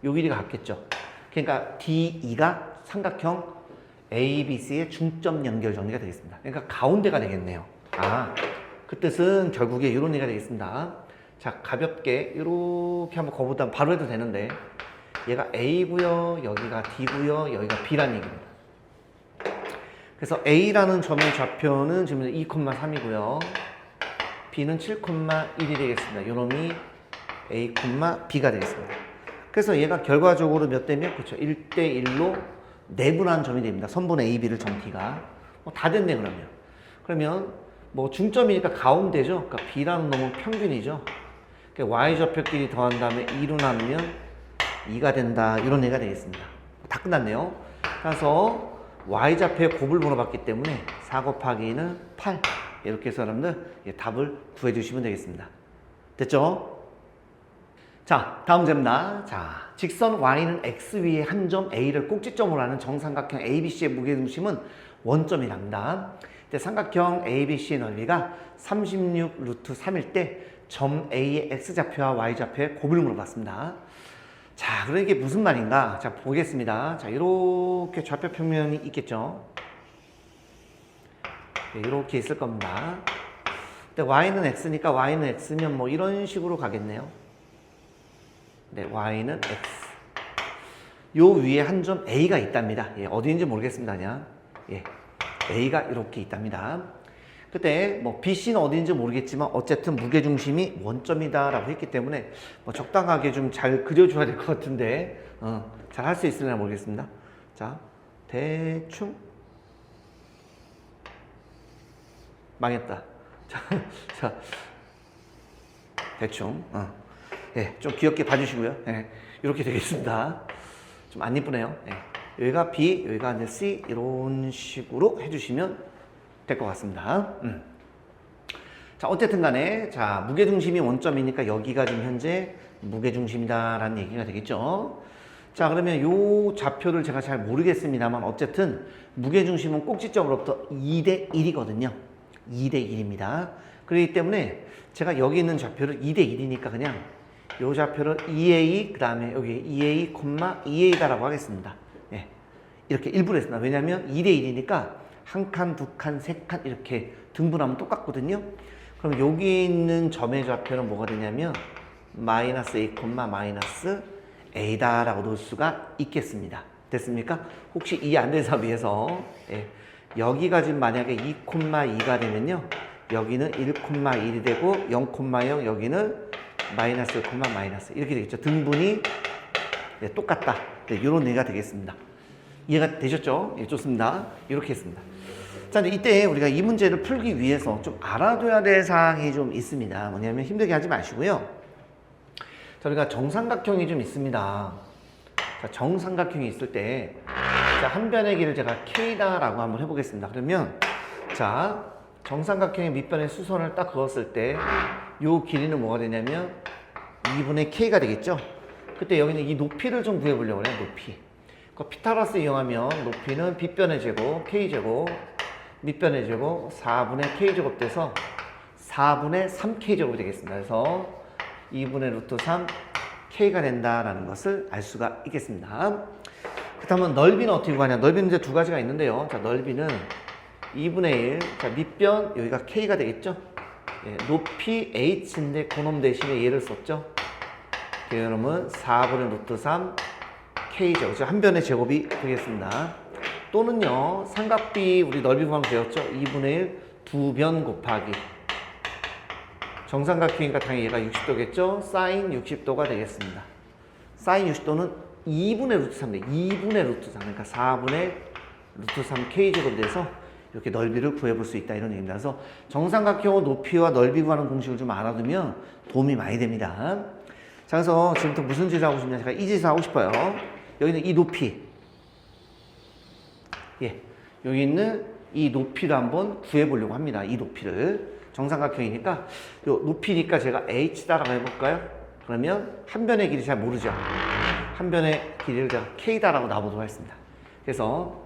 요 길이가 같겠죠. 그러니까 D2가 삼각형 ABC의 중점 연결 정리가 되겠습니다. 그러니까 가운데가 되겠네요. 그 뜻은 결국에 이런 얘기가 되겠습니다. 자, 가볍게 이렇게 한번 거보다 바로 해도 되는데 얘가 A고요, 여기가 D고요, 여기가 B라는 얘기입니다. 그래서 A라는 점의 좌표는 지금 2,3이고요. B는 7,1이 되겠습니다. 요놈이 A, B가 되겠습니다. 그래서 얘가 결과적으로 몇 대 몇? 그렇죠. 1대 1로 내분한 점이 됩니다. 선분 A, B를 점 D가. 다 됐네, 그러면. 그러면 뭐 중점이니까 가운데죠. 그러니까 B라는 놈은 평균이죠. 그러니까 Y좌표끼리 더한 다음에 2로 나누면 2가 된다. 이런 얘기가 되겠습니다. 다 끝났네요. 그래서 Y좌표의 곱을 물어봤기 때문에 4 곱하기 2는 8. 이렇게 해서 여러분들 답을 구해 주시면 되겠습니다. 됐죠? 자, 다음 문제입니다. 자, 직선 Y는 X 위에 한 점 A를 꼭지점으로 하는 정삼각형 ABC의 무게중심은 원점이랍니다. 삼각형 ABC의 넓이가 36 루트 3일 때 점 A의 X좌표와 Y좌표의 곱을 물어봤습니다. 자, 그럼 이게 무슨 말인가? 자, 보겠습니다. 자, 이렇게 좌표 평면이 있겠죠? 네, 이렇게 있을 겁니다. 근데 Y는 X니까 Y는 X면 뭐 이런 식으로 가겠네요. 네, Y는 X. 요 위에 한 점 A가 있답니다. 예, 어디인지 모르겠습니다. 그냥. 예, A가 이렇게 있답니다. 그때 뭐 BC는 어디인지 모르겠지만 어쨌든 무게중심이 원점이다라고 했기 때문에 뭐 적당하게 좀 잘 그려줘야 될 것 같은데 잘 할 수 있으려나 모르겠습니다. 자, 대충 망했다. 자, 대충 예, 좀 귀엽게 봐주시고요. 예, 이렇게 되겠습니다. 좀 안 이쁘네요. 예, 여기가 B, 여기가 이제 C 이런 식으로 해주시면 될 것 같습니다. 자, 어쨌든 간에 자, 무게중심이 원점이니까 여기가 지금 현재 무게중심이다라는 얘기가 되겠죠. 자, 그러면 요 좌표를 제가 잘 모르겠습니다만 어쨌든 무게중심은 꼭지점으로부터 2대 1이거든요. 2대 1입니다. 그렇기 때문에 제가 여기 있는 좌표를 2대 1이니까 그냥 요 좌표를 2A 그 다음에 여기 2A, 2A다라고 하겠습니다. 예, 이렇게 일부러 했습니다. 왜냐하면 2대 1이니까 한 칸, 두 칸, 세 칸 이렇게 등분하면 똑같거든요. 그럼 여기 있는 점의 좌표는 뭐가 되냐면 마이너스 A, 마이너스 A다라고 놓을 수가 있겠습니다. 됐습니까? 혹시 이해 안 되는 사람 위해서 예, 여기가 지금 만약에 2,2가 되면요. 여기는 1,1이 되고 0,0 여기는 마이너스 1, 마이너스 이렇게 되겠죠. 등분이 예, 똑같다. 네, 이런 얘기가 되겠습니다. 이해가 되셨죠? 예, 좋습니다. 이렇게 했습니다. 자, 이때 우리가 이 문제를 풀기 위해서 좀 알아둬야 될 사항이 좀 있습니다. 뭐냐면 힘들게 하지 마시고요. 자, 우리가 정삼각형이 좀 있습니다. 자, 정삼각형이 있을 때, 자, 한 변의 길을 제가 K다라고 한번 해보겠습니다. 그러면, 자, 정삼각형의 밑변에 수선을 딱 그었을 때, 요 길이는 뭐가 되냐면, 2분의 K가 되겠죠? 그때 여기는 이 높이를 좀 구해보려고 해요, 높이. 피타고라스 이용하면 높이는 빗변의 제곱, K제곱, 밑변의 제곱, 4분의 K제곱 돼서 4분의 3K제곱이 되겠습니다. 그래서 2분의 루트 3 K가 된다라는 것을 알 수가 있겠습니다. 그렇다면 넓이는 어떻게 구하냐? 넓이는 이제 두 가지가 있는데요. 자, 넓이는 2분의 1. 자, 밑변 여기가 K가 되겠죠? 예, 높이 H인데 그놈 대신에 얘를 썼죠? 그러면 4분의 루트 3 K제곱. 한 변의 제곱이 되겠습니다. 또는요, 삼각비 우리 넓이 구하는 거 배웠죠? 2분의 1 두 변 곱하기 정삼각형이니까 당연히 얘가 60도겠죠? 사인 60도가 되겠습니다. 사인 60도는 2분의 루트 3네. 2분의 루트 3. 그러니까 4분의 루트 3 K제곱 돼서 이렇게 넓이를 구해볼 수 있다. 이런 얘기입니다. 그래서 정삼각형 높이와 넓이 구하는 공식을 좀 알아두면 도움이 많이 됩니다. 자, 그래서 지금부터 무슨 짓을 하고 싶냐? 제가 이 짓을 하고 싶어요. 여기는 이 높이. 예, 여기 있는 이 높이를 한번 구해보려고 합니다. 이 높이를. 정삼각형이니까, 요 높이니까 제가 H다라고 해볼까요? 그러면 한 변의 길이 잘 모르죠. 한 변의 길이를 제가 K다라고 놔보도록 하겠습니다. 그래서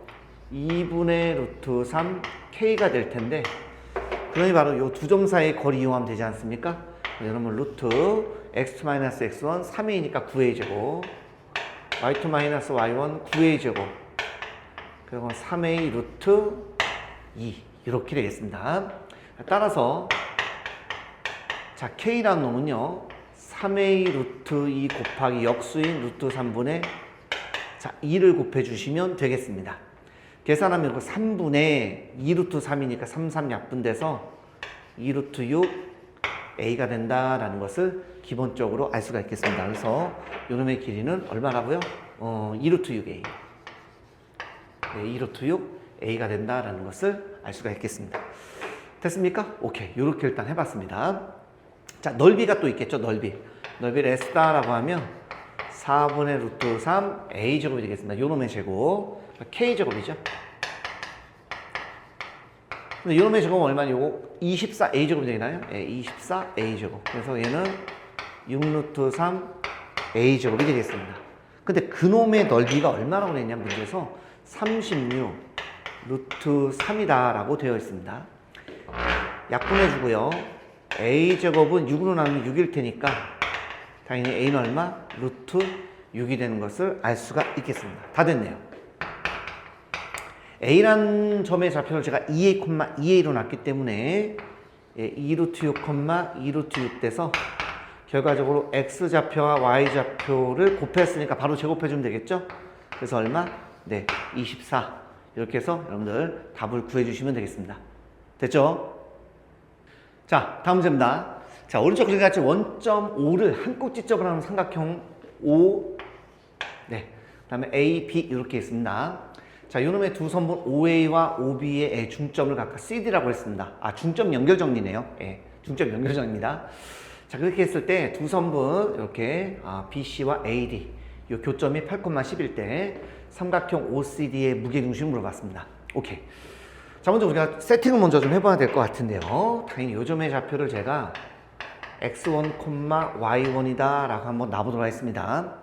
2분의 루트 3 K가 될 텐데, 그러니 바로 요 두 점 사이의 거리 이용하면 되지 않습니까? 여러분, 루트 x-x1 3a니까 9a 제곱, y2-y1 9a 제곱, 그리고 3a 루트 2 이렇게 되겠습니다. 따라서 자, K라는 놈은요 3a 루트 2 곱하기 역수인 루트 3분의 자 2를 곱해주시면 되겠습니다. 계산하면 그 3분의 2 루트 3이니까 3, 3 약분돼서 2 루트 6 a가 된다라는 것을 기본적으로 알 수가 있겠습니다. 그래서 요놈의 길이는 얼마라고요? 2 루트 6a. 네, 2 루트 6 a가 된다라는 것을 알 수가 있겠습니다. 됐습니까? 오케이. 이렇게 일단 해봤습니다. 자, 넓이가 또 있겠죠, 넓이를 S다라고 하면 4분의 루트 3 A제곱이 되겠습니다. 요놈의 제곱. K제곱이죠. 근데 요놈의 제곱은 얼마냐? 요거 24A제곱이 되나요? 예, 24A제곱. 그래서 얘는 6 루트 3 A제곱이 되겠습니다. 근데 그놈의 넓이가 얼마라고 그랬냐, 문제에서 36 루트 3이다라고 되어 있습니다. 약분해주고요. A제곱은 6으로 나누면 6일 테니까 당연히 A는 얼마? 루트 6이 되는 것을 알 수가 있겠습니다. 다 됐네요. A라는 점의 좌표를 제가 2A, 2A로 놨기 때문에 2 루트 6, 2 루트 6 돼서 결과적으로 X좌표와 Y좌표를 곱했으니까 바로 제곱해주면 되겠죠? 그래서 얼마? 네, 24. 이렇게 해서 여러분들 답을 구해주시면 되겠습니다. 됐죠? 자, 다음 문제입니다. 자, 오른쪽 그림 같이 원점5를 한 꼭지점으로 하는 삼각형 O, 네, 그 다음에 A, B 이렇게 있습니다. 자, 요놈의 두 선분 OA와 OB의 중점을 각각 CD라고 했습니다. 아, 중점 연결 정리네요. 예, 중점 연결 정리입니다. 자, 그렇게 했을 때 두 선분 이렇게 BC와 AD 요 교점이 8,10일 때 삼각형 OCD의 무게중심을 물어봤습니다. 오케이. 자, 먼저 우리가 세팅을 먼저 좀 해봐야 될 것 같은데요. 당연히 요점의 좌표를 제가 x1, y1이다 라고 한번 놔보도록 하겠습니다.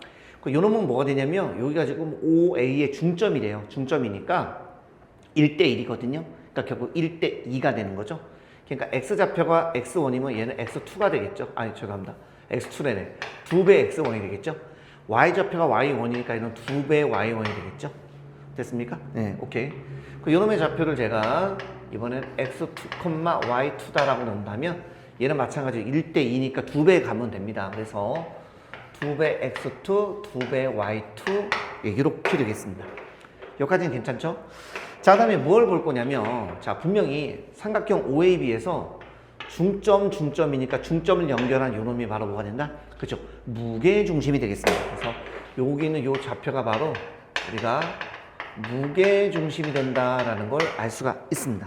요 놈은 뭐가 되냐면 여기가 지금 OA의 중점이래요. 중점이니까 1대1이거든요. 그러니까 결국 1대2가 되는 거죠. 그러니까 x좌표가 x1이면 얘는 x2가 되겠죠. 아니, 죄송합니다. x2래네. 2배 x1이 되겠죠. y좌표가 y1이니까 얘는 2배 y1이 되겠죠. 됐습니까? 네, 오케이. 그 요놈의 좌표를 제가 이번엔 x2, y2다라고 놓는다면 얘는 마찬가지로 1대2니까 2배 가면 됩니다. 그래서 2배 x2, 2배 y2 이렇게 되겠습니다. 여기까지는 괜찮죠? 자, 그 다음에 뭘 볼 거냐면 자, 분명히 삼각형 OAB에서 중점이니까 중점을 연결한 요놈이 바로 뭐가 된다? 그렇죠? 무게중심이 되겠습니다. 그래서 여기 있는 요 좌표가 바로 우리가 무게중심이 된다라는 걸 알 수가 있습니다.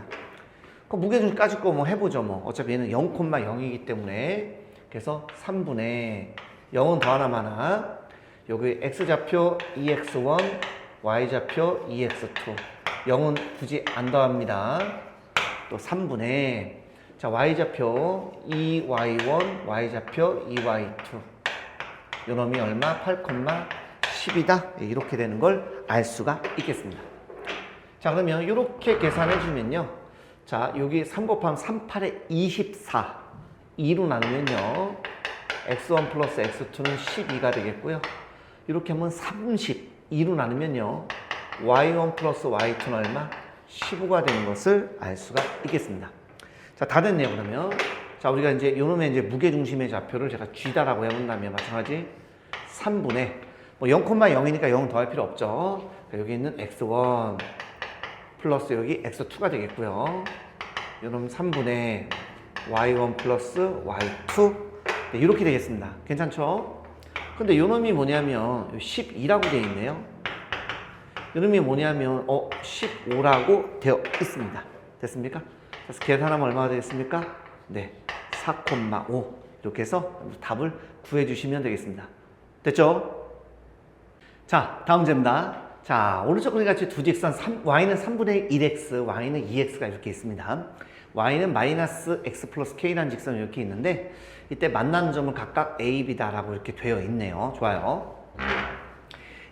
그 무게중심까지 거 뭐 해보죠. 뭐 어차피 얘는 0,0이기 때문에 그래서 3분의 0은 더 하나 많아. 여기 x좌표 2x1, y좌표 2x2. 0은 굳이 안 더합니다. 또 3분의 자, y좌표 2y1, y좌표 2y2. 요 놈이 얼마? 8,10이다. 이렇게 되는 걸 알 수가 있겠습니다. 자, 그러면 이렇게 계산해 주면요. 자, 여기 3 곱하면 3, 8에 24. 2로 나누면요. x1 플러스 x2는 12가 되겠고요. 이렇게 하면 30. 2로 나누면요. y1 플러스 y2는 얼마? 15가 되는 것을 알 수가 있겠습니다. 자, 다 됐네요, 그러면. 자, 우리가 이제 요놈의 이제 무게중심의 좌표를 제가 G다라고 해본다면 마찬가지 3분의 뭐 0,0이니까 0 더할 필요 없죠. 그러니까 여기 있는 x1 플러스 여기 x2가 되겠고요. 요놈 3분의 y1 플러스 y2 네, 이렇게 되겠습니다. 괜찮죠? 근데 요놈이 뭐냐면 12라고 되어 있네요. 요놈이 뭐냐면 15라고 되어 있습니다. 됐습니까? 그래서 계산하면 얼마가 되겠습니까? 네, 4,5 이렇게 해서 답을 구해주시면 되겠습니다. 됐죠? 자, 다음 문제입니다. 자, 오른쪽 그림 같이 두 직선 y는 3분의 1x, y는 2x가 이렇게 있습니다. y는 마이너스 x 플러스 k라는 직선이 이렇게 있는데 이때 만나는 점은 각각 a, b다라고 이렇게 되어 있네요. 좋아요.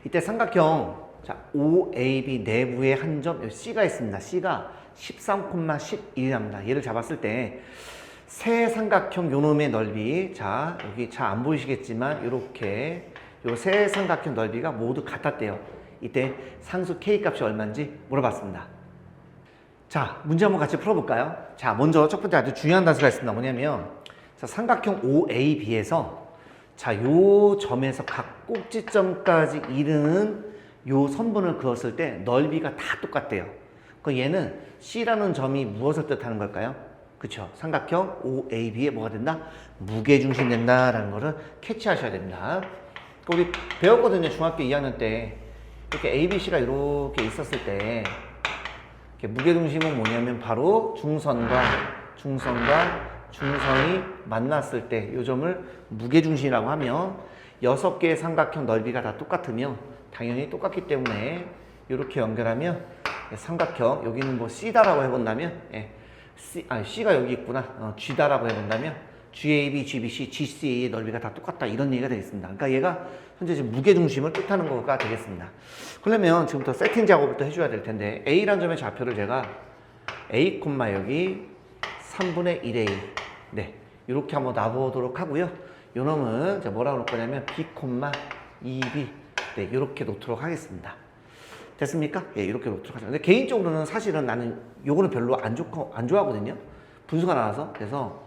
이때 삼각형 자, OAB 내부에 한 점 C가 있습니다. C가 13,11이랍니다. 얘를 잡았을 때 세 삼각형 요놈의 넓이 자, 여기 잘 안 보이시겠지만 이렇게 요 세 삼각형 넓이가 모두 같았대요. 이때 상수 K 값이 얼마인지 물어봤습니다. 자, 문제 한번 같이 풀어볼까요? 자, 먼저 첫 번째 아주 중요한 단서가 있습니다. 뭐냐면 자, 삼각형 OAB에서 자, 요 점에서 각 꼭지점까지 이르는 요 선분을 그었을 때 넓이가 다 똑같대요. 그 얘는 C라는 점이 무엇을 뜻하는 걸까요? 그쵸? 삼각형 OAB에 뭐가 된다? 무게중심 된다라는 거를 캐치하셔야 됩니다. 우리 배웠거든요. 중학교 2학년 때 이렇게 ABC가 이렇게 있었을 때 무게중심은 뭐냐면 바로 중선과 중선이 만났을 때 이 점을 무게중심이라고 하면 6개의 삼각형 넓이가 다 똑같으면 당연히 똑같기 때문에 이렇게 연결하면 삼각형 여기는 뭐 C다라고 해본다면 C가 여기 있구나. G다라고 해본다면 GAB, GBC, GCA의 넓이가 다 똑같다 이런 얘기가 되겠습니다. 그러니까 얘가 현재 지금 무게중심을 뜻하는 거가 되겠습니다. 그러면 지금부터 세팅 작업을 또 해줘야 될 텐데 A라는 점의 좌표를 제가 A, 여기 3분의 1A 네 이렇게 한번 놔보도록 하고요. 요 놈은 제가 뭐라고 놓을 거냐면 B, 2B 네 이렇게 놓도록 하겠습니다. 됐습니까? 예, 이렇게 놓도록 하죠. 근데 개인적으로는 사실은 나는 요거는 별로 안 좋아하거든요. 분수가 나와서. 그래서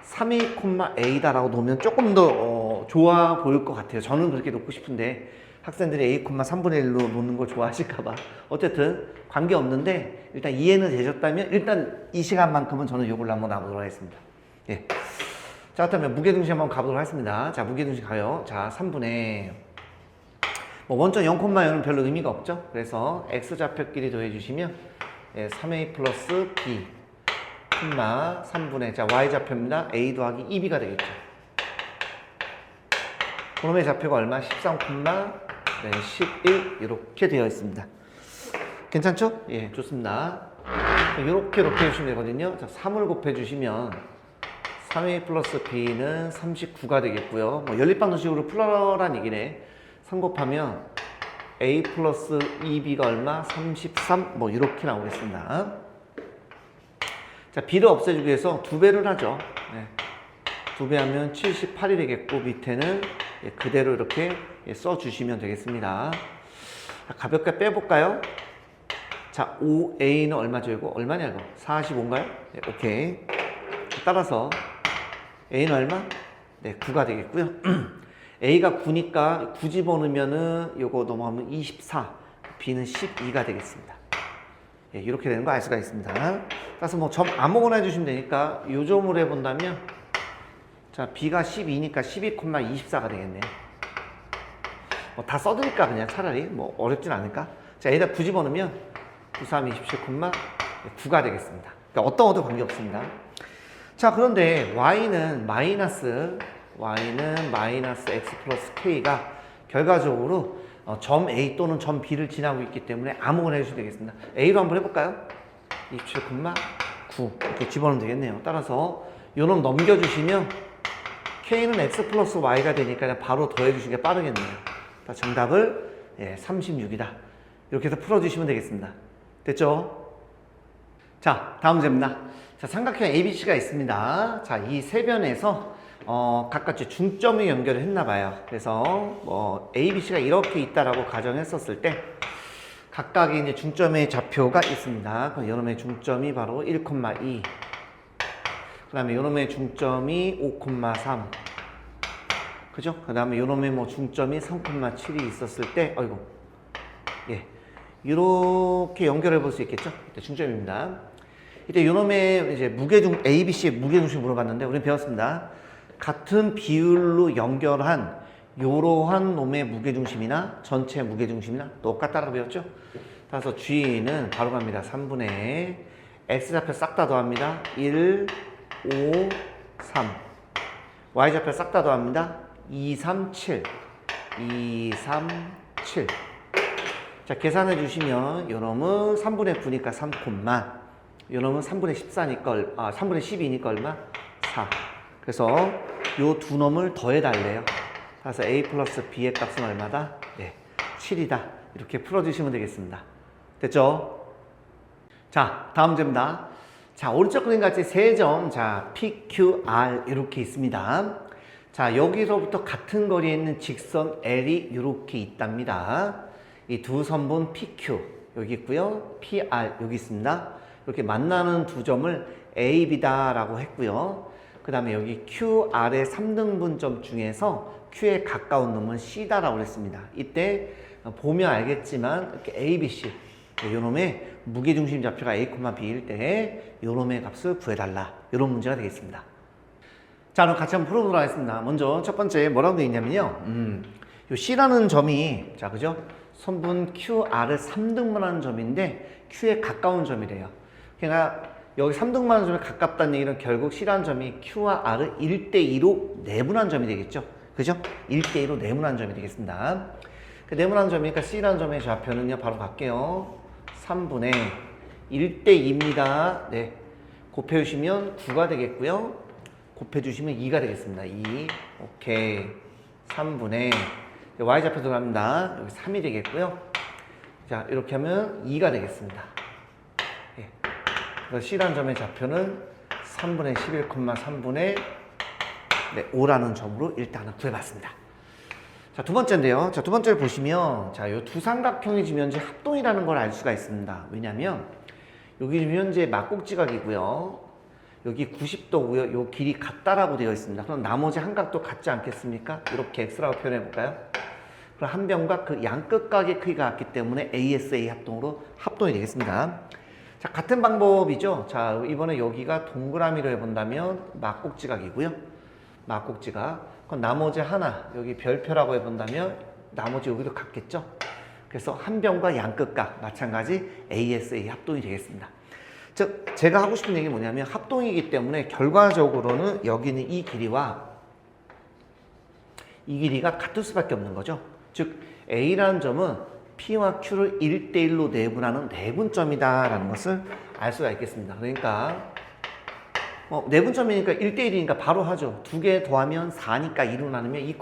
3A,A다라고 놓으면 조금 더 좋아 보일 것 같아요. 저는 그렇게 놓고 싶은데 학생들이 A, 3분의 1로 놓는 걸 좋아하실까봐. 어쨌든 관계없는데 일단 이해는 되셨다면 일단 이 시간만큼은 저는 요걸로 한번 놔보도록 하겠습니다. 예. 자, 그렇다면 무게중심 한번 가보도록 하겠습니다. 자, 무게중심 가요. 자, 3분의 원점 0,0는 별로 의미가 없죠. 그래서 X좌표끼리 더해주시면 3A 플러스 B 3분의 자 Y좌표입니다. A 더하기 2B가 되겠죠. 그놈의 좌표가 얼마? 13, 11 이렇게 되어 있습니다. 괜찮죠? 예, 좋습니다. 이렇게 해주시면 되거든요. 자, 3을 곱해주시면 3A 플러스 B는 39가 되겠고요. 뭐 연립방정식으로 풀어란 얘기네. 3 곱하면 A 플러스 2B가 얼마? 33 뭐 이렇게 나오겠습니다. 자, B를 없애주기 위해서 2배를 하죠. 네. 2배 하면 78이 되겠고 밑에는 그대로 이렇게 써주시면 되겠습니다. 자, 가볍게 빼볼까요? 자, 5A는 얼마죠? 이거 얼마냐 이거? 45인가요? 네, 오케이. 따라서 A는 얼마? 네, 9가 되겠고요. A가 9니까 9 집어넣으면은 요거 넘어가면 24, B는 12가 되겠습니다. 예, 이렇게 되는 거 알 수가 있습니다. 따라서 뭐 점 아무거나 해주시면 되니까 요 점으로 해본다면 자, B가 12니까 12,24가 되겠네요. 뭐 다 써드릴까 그냥 차라리 뭐 어렵진 않을까? 자, 여기다 9 집어넣으면 9, 3, 27,9가 되겠습니다. 그러니까 어떤 관계없습니다. 자, 그런데 Y는 마이너스 X 플러스 K가 결과적으로 점 A 또는 점 B를 지나고 있기 때문에 아무거나 해주셔도 되겠습니다. A로 한번 해볼까요? 27,9 이렇게 집어넣으면 되겠네요. 따라서 요놈 넘겨주시면 K는 X 플러스 Y가 되니까 바로 더해주시는 게 빠르겠네요. 정답을 36이다. 이렇게 해서 풀어주시면 되겠습니다. 됐죠? 자, 다음 문제입니다. 자, 삼각형 ABC가 있습니다. 자, 이 세 변에서 각각 중점을 연결을 했나 봐요. 그래서 ABC가 이렇게 있다라고 가정했었을 때 각각의 이제 중점의 좌표가 있습니다. 그럼 이놈의 중점이 바로 1,2 그 다음에 이놈의 중점이 5,3 그죠? 그 다음에 이놈의 중점이 3,7이 있었을 때 예, 이렇게 연결해 볼 수 있겠죠? 이때 중점입니다. 이때 이놈의 이제 ABC의 무게중심 물어봤는데 우리는 배웠습니다. 같은 비율로 연결한 이러한 놈의 무게중심이나 전체 무게중심이나 똑같다라고 배웠죠? 따라서 G는 바로 갑니다. 3분의 X좌표 싹 다 더합니다. 1, 5, 3 Y좌표 싹 다 더합니다. 2, 3, 7 2, 3, 7 자, 계산해 주시면 요놈은 3분의 9니까 3, 요놈은 3분의 14니까 3분의 12니까 얼마? 4 그래서 요 두 놈을 더해달래요. 그래서 A 플러스 B의 값은 얼마다? 네, 7이다. 이렇게 풀어주시면 되겠습니다. 됐죠? 자, 다음 문제입니다. 자, 오른쪽 그림 같이 세 점, 자, PQR 이렇게 있습니다. 자, 여기서부터 같은 거리에 있는 직선 L이 이렇게 있답니다. 이 두 선분 PQ 여기 있고요. PR 여기 있습니다. 이렇게 만나는 두 점을 A, B다라고 했고요. 그 다음에 여기 QR의 3등분점 중에서 Q에 가까운 놈은 C다라고 그랬습니다. 이때 보면 알겠지만 이렇게 A, B, C 요놈의 무게중심 좌표가 A, B일 때 요놈의 값을 구해달라. 이런 문제가 되겠습니다. 자, 그럼 같이 한번 풀어보도록 하겠습니다. 먼저 첫 번째 뭐라고 되어 있냐면요. 요 C라는 점이, 자, 그죠? 선분 QR을 3등분하는 점인데 Q에 가까운 점이래요. 그러니까 여기 3등분하는 점에 가깝다는 얘기는 결국 C라는 점이 Q와 R을 1대2로 내분한 점이 되겠죠. 그죠? 1대2로 내분한 점이 되겠습니다. 그 내분한 점이니까 C라는 점의 좌표는요, 바로 갈게요. 3분의 1대2입니다. 네. 곱해주시면 9가 되겠고요. 곱해주시면 2가 되겠습니다. 2. 오케이. 3분의 Y좌표 들어갑니다. 여기 3이 되겠고요. 자, 이렇게 하면 2가 되겠습니다. 예. 그래서 C라는 점의 좌표는 3분의 11,3분의 5라는 점으로 일단은 구해봤습니다. 자, 두 번째인데요. 자, 두 번째를 보시면, 자, 요 두 삼각형이 지금 현재 합동이라는 걸 알 수가 있습니다. 왜냐면, 여기 지금 현재 막곡지각이고요. 여기 90도고요. 요 길이 같다라고 되어 있습니다. 그럼 나머지 한 각도 같지 않겠습니까? 이렇게 X라고 표현해 볼까요? 그럼 한 변과 그 양끝각의 크기가 같기 때문에 ASA 합동으로 합동이 되겠습니다. 자, 같은 방법이죠. 자, 이번에 여기가 동그라미로 해본다면 막곡지각이고요. 막곡지각. 그럼 나머지 하나, 여기 별표라고 해본다면 나머지 여기도 같겠죠. 그래서 한 변과 양끝각 마찬가지 ASA 합동이 되겠습니다. 즉, 제가 하고 싶은 얘기는 뭐냐면 합동이기 때문에 결과적으로는 여기는 이 길이와 이 길이가 같을 수밖에 없는 거죠. 즉, A라는 점은 P와 Q를 1대1로 내분하는 내분점이다라는 것을 알 수가 있겠습니다. 그러니까 내분점이니까 1대1이니까 바로 하죠. 2개 더하면 4니까 2로 나누면 2,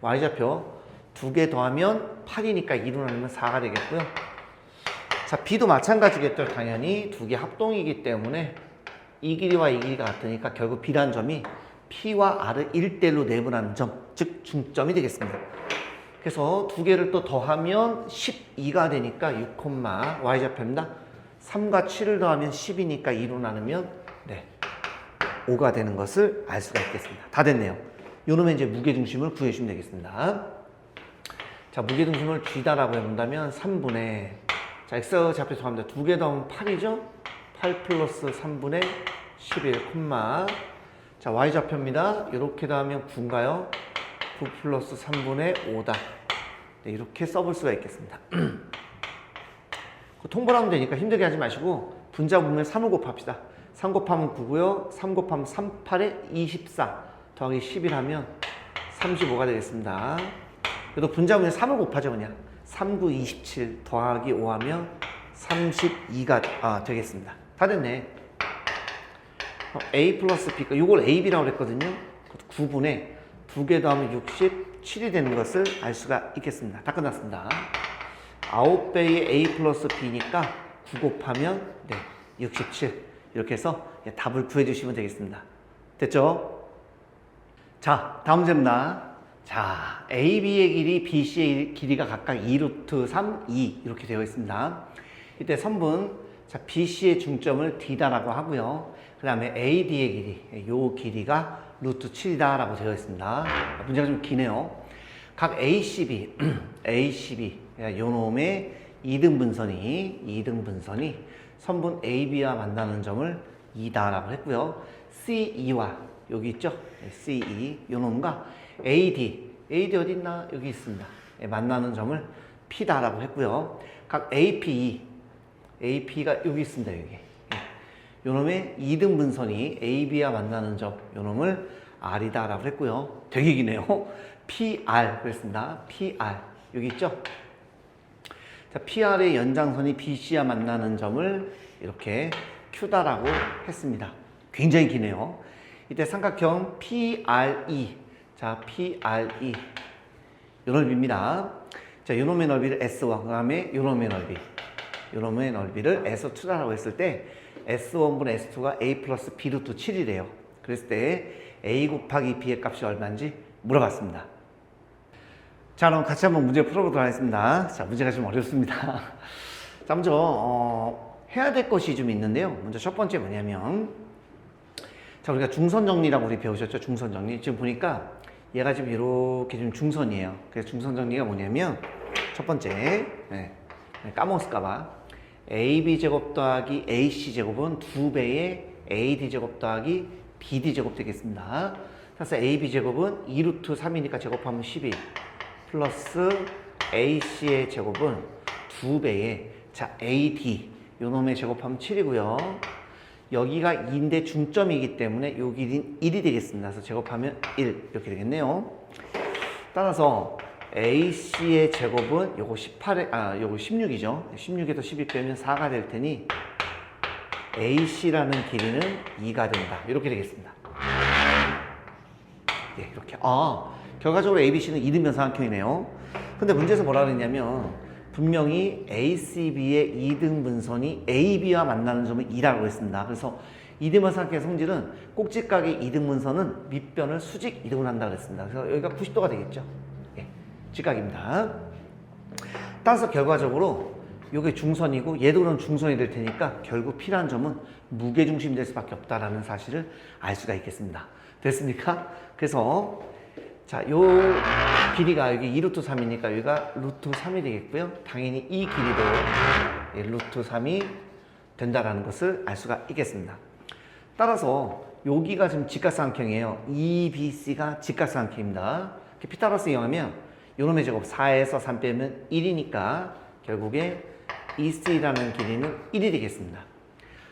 Y좌표 2개 더하면 8이니까 2로 나누면 4가 되겠고요. 자, B도 마찬가지겠죠. 당연히 두 개 합동이기 때문에 이 길이와 이 길이가 같으니까 결국 B라는 점이 P와 R을 1대1로 내분하는 점, 즉 중점이 되겠습니다. 그래서 두 개를 또 더하면 12가 되니까 6, Y좌표입니다. 3과 7을 더하면 10이니까 2로 나누면 5가 되는 것을 알 수가 있겠습니다. 다 됐네요. 요놈의 이제 무게중심을 구해주시면 되겠습니다. 자, 무게중심을 G다라고 해본다면 3분의, 자, X좌표 들어갑니다. 두 개 더하면 8이죠? 8 플러스 3분의 11, 자, Y좌표입니다. 이렇게 더하면 9인가요? 9 플러스 3분의 5다. 네, 이렇게 써볼 수가 있겠습니다. 통보하면 되니까 힘들게 하지 마시고 분자 부분에 3을 곱합시다. 3 곱하면 9고요. 3 곱하면 3, 8에 24 더하기 11 하면 35가 되겠습니다. 그래도 분자 부분에 3을 곱하죠, 그냥. 3, 9, 27 더하기 5 하면 32가 되겠습니다. 다 됐네. A 플러스 B가, 이걸 AB라고 그랬거든요. 9분의 2개 더하면 67이 되는 것을 알 수가 있겠습니다. 다 끝났습니다. 9배의 A 플러스 B니까 9 곱하면 67. 이렇게 해서 답을 구해주시면 되겠습니다. 됐죠? 자, 다음 문제입니다. 자, AB의 길이, BC의 길이가 각각 2루트 3, 2 이렇게 되어 있습니다. 이때 선분, 자, BC의 중점을 D다라고 하고요. 그 다음에 AD의 길이, 요 길이가 루트 7이다라고 되어 있습니다. 문제가 좀 기네요. 각 ACB, ACB, 요 놈의 2등분선이 선분 AB와 만나는 점을 2다라고 했고요. CE와 여기 있죠? CE, 요 놈과 AD 어디 있나? 여기 있습니다. 만나는 점을 P다라고 했고요. 각 AP가 여기 있습니다. 여기. 요 놈의 2등분선이 AB와 만나는 점, 요 놈을 R이다라고 했고요. 되게 기네요. PR 그랬습니다. PR 여기 있죠? 자, PR의 연장선이 BC와 만나는 점을 이렇게 Q다라고 했습니다. 굉장히 기네요. 이때 삼각형 PRE, 자, PRE 요 넓이입니다. 자, 요 놈의 넓이를 S1, 그 다음에 요 놈의 넓이를 S2라고 했을 때 S1분의 S2가 A 플러스 B 루트 7이래요. 그랬을 때 A 곱하기 B의 값이 얼마인지 물어봤습니다. 자, 그럼 같이 한번 문제 풀어보도록 하겠습니다. 자, 문제가 좀 어렵습니다. 자, 먼저 해야 될 것이 좀 있는데요. 먼저 첫 번째 뭐냐면, 자, 우리가 중선 정리라고 우리 배우셨죠? 중선 정리. 지금 보니까 얘가 지금 이렇게 좀 중선이에요. 그래서 중선 정리가 뭐냐면 첫 번째, 까먹었을까봐 AB 제곱 더하기 AC 제곱은 2배의 AD 제곱 더하기 BD 제곱 되겠습니다. 그래서 AB 제곱은 2루트 3이니까 제곱하면 12 플러스 AC의 제곱은 2배의 자 AD 요 놈의 제곱하면 7이고요. 여기가 2인데 중점이기 때문에 요 길이는 1이 되겠습니다. 그래서 제곱하면 1 이렇게 되겠네요. 따라서 AC의 제곱은 요거 18에 요거 16이죠. 16에서 12 빼면 4가 될 테니 AC라는 길이는 2가 된다. 이렇게 되겠습니다. 네, 이렇게. 결과적으로 ABC는 이등변 삼각형이네요. 근데 문제에서 뭐라 그랬냐면 분명히 ACB의 이등분선이 AB와 만나는 점은 2라고 했습니다. 그래서 이등변 삼각형의 성질은 꼭지각의 이등분선은 밑변을 수직 이등을 한다고 했습니다. 그래서 여기가 90도가 되겠죠. 예, 직각입니다. 따라서 결과적으로 이게 중선이고 얘도 그럼 중선이 될 테니까 결국 P라는 점은 무게중심이 될 수밖에 없다라는 사실을 알 수가 있겠습니다. 됐습니까? 그래서 자, 요 길이가 여기 2루트 3이니까 여기가 루트 3이 되겠고요. 당연히 이 길이도 루트 3이 된다라는 것을 알 수가 있겠습니다. 따라서 여기가 지금 직각삼각형이에요. EBC가 직각삼각형입니다. 피타고라스 이용하면 요놈의 제곱 4에서 3 빼면 1이니까 결국에 EC라는 길이는 1이 되겠습니다.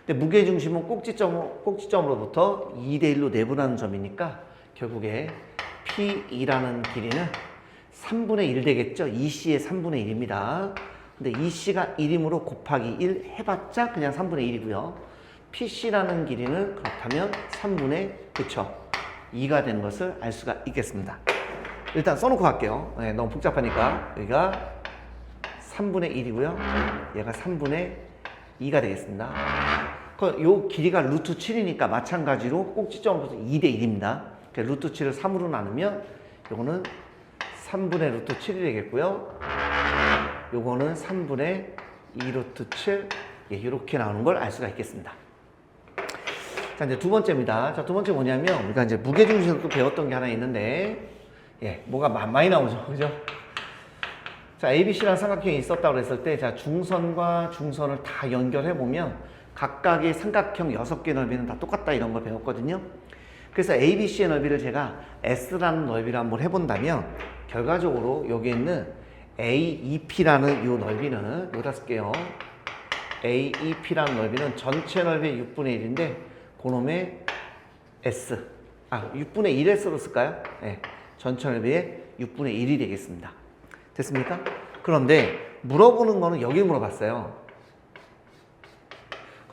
근데 무게중심은 꼭지점으로부터 2대1로 내분하는 점이니까 결국에 P2라는 길이는 3분의 1 되겠죠. EC의 3분의 1입니다. 근데 EC가 1이므로 곱하기 1 해봤자 그냥 3분의 1이고요. PC라는 길이는 그렇다면 3분의 그쵸 2가 되는 것을 알 수가 있겠습니다. 일단 써놓고 갈게요. 네, 너무 복잡하니까 여기가 3분의 1이고요. 얘가 3분의 2가 되겠습니다. 요 길이가 루트 7이니까 마찬가지로 꼭지점으로부터 2대 1입니다. 루트 7을 3으로 나누면 요거는 3분의 루트 7이 되겠고요. 요거는 3분의 2 루트 7 이렇게 나오는 걸 알 수가 있겠습니다. 자, 이제 두 번째입니다. 자, 두 번째 뭐냐면 우리가 이제 무게중심에서 또 배웠던 게 하나 있는데 뭐가 많이 나오죠. 그죠? 자, ABC라는 삼각형이 있었다고 그랬을 때 자, 중선과 중선을 다 연결해 보면 각각의 삼각형 6개 넓이는 다 똑같다 이런 걸 배웠거든요. 그래서 ABC의 넓이를 제가 S라는 넓이로 한번 해본다면 결과적으로 여기 있는 AEP라는 이 넓이는 여기다 쓸게요. AEP라는 넓이는 전체 넓이의 6분의 1인데 그놈의 S 6분의 1S로 쓸까요? 네, 전체 넓이의 6분의 1이 되겠습니다. 됐습니까? 그런데 물어보는 거는 여기 물어봤어요.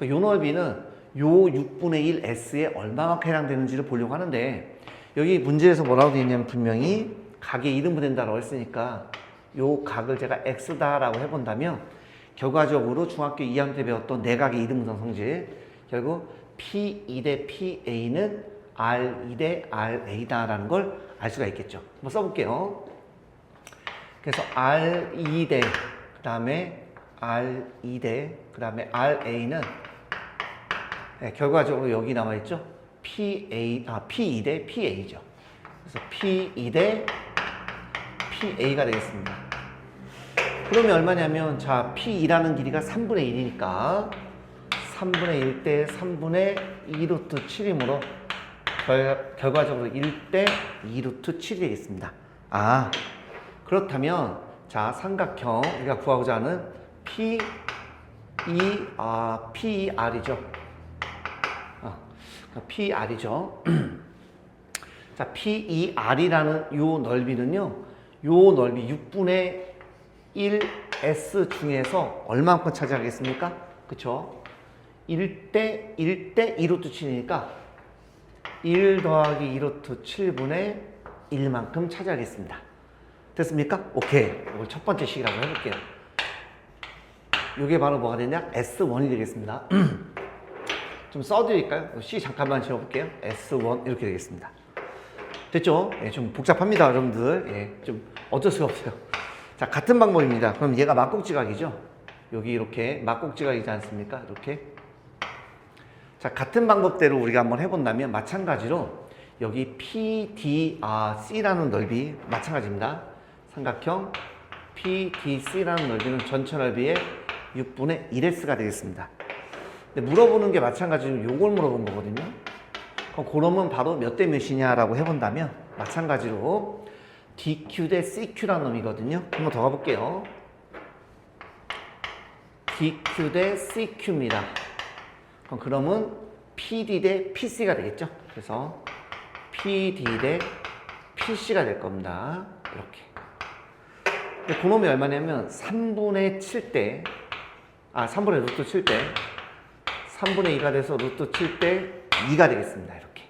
요 넓이는 요 6분의 1S에 얼마만큼 해당되는지를 보려고 하는데 여기 문제에서 뭐라고 되어 있냐면 분명히 각의 이등분 된다라고 했으니까 요 각을 제가 X다라고 해본다면 결과적으로 중학교 2학년 때 배웠던 내각의 이등분선 성질 결국 P2 대 PA는 R2 대 RA다라는 걸 알 수가 있겠죠. 한번 써볼게요. 그래서 R2 대 그 다음에 R2 대 그 다음에 RA는 결과적으로 여기 나와있죠. P2 대 PA죠. 그래서 P2 대 PA가 되겠습니다. 그러면 얼마냐면 자 P2라는 길이가 3분의 1이니까 3분의 1 대 3분의 2 루트 7이므로 결과적으로 1 대 2 루트 7이 되겠습니다. 그렇다면 자 삼각형 우리가 구하고자 하는 PER이죠. PR이죠. 자, PER이라는 요 넓이는요, 요 넓이 6분의 1S 중에서 얼마만큼 차지하겠습니까? 그쵸? 1대 2루트 7이니까 1 더하기 2루트 7분의 1만큼 차지하겠습니다. 됐습니까? 오케이. 이걸 첫 번째 식이라고 해볼게요. 이게 바로 뭐가 되냐? S1이 되겠습니다. 좀 써드릴까요? C 잠깐만 지워볼게요. S1 이렇게 되겠습니다. 됐죠? 좀 복잡합니다, 여러분들. 좀 어쩔 수가 없어요. 자, 같은 방법입니다. 그럼 얘가 막꼭지각이죠? 여기 이렇게 막꼭지각이지 않습니까? 이렇게. 자, 같은 방법대로 우리가 한번 해본다면 마찬가지로 여기 PDC라는 넓이 마찬가지입니다. 삼각형 PDC라는 넓이는 전체 넓이의 6분의 1S가 되겠습니다. 근데 물어보는 게 마찬가지로 요걸 물어본 거거든요. 그러면 바로 몇 대 몇이냐라고 해본다면 마찬가지로 DQ 대 CQ라는 놈이거든요. 한번 더 가볼게요. DQ 대 CQ입니다. 그러면 PD 대 PC가 되겠죠. 그래서 PD 대 PC가 될 겁니다. 이렇게. 그놈이 얼마냐면 3분의 7대 3분의 루트 7대 3분의 2가 돼서 루트 7대 2가 되겠습니다. 이렇게.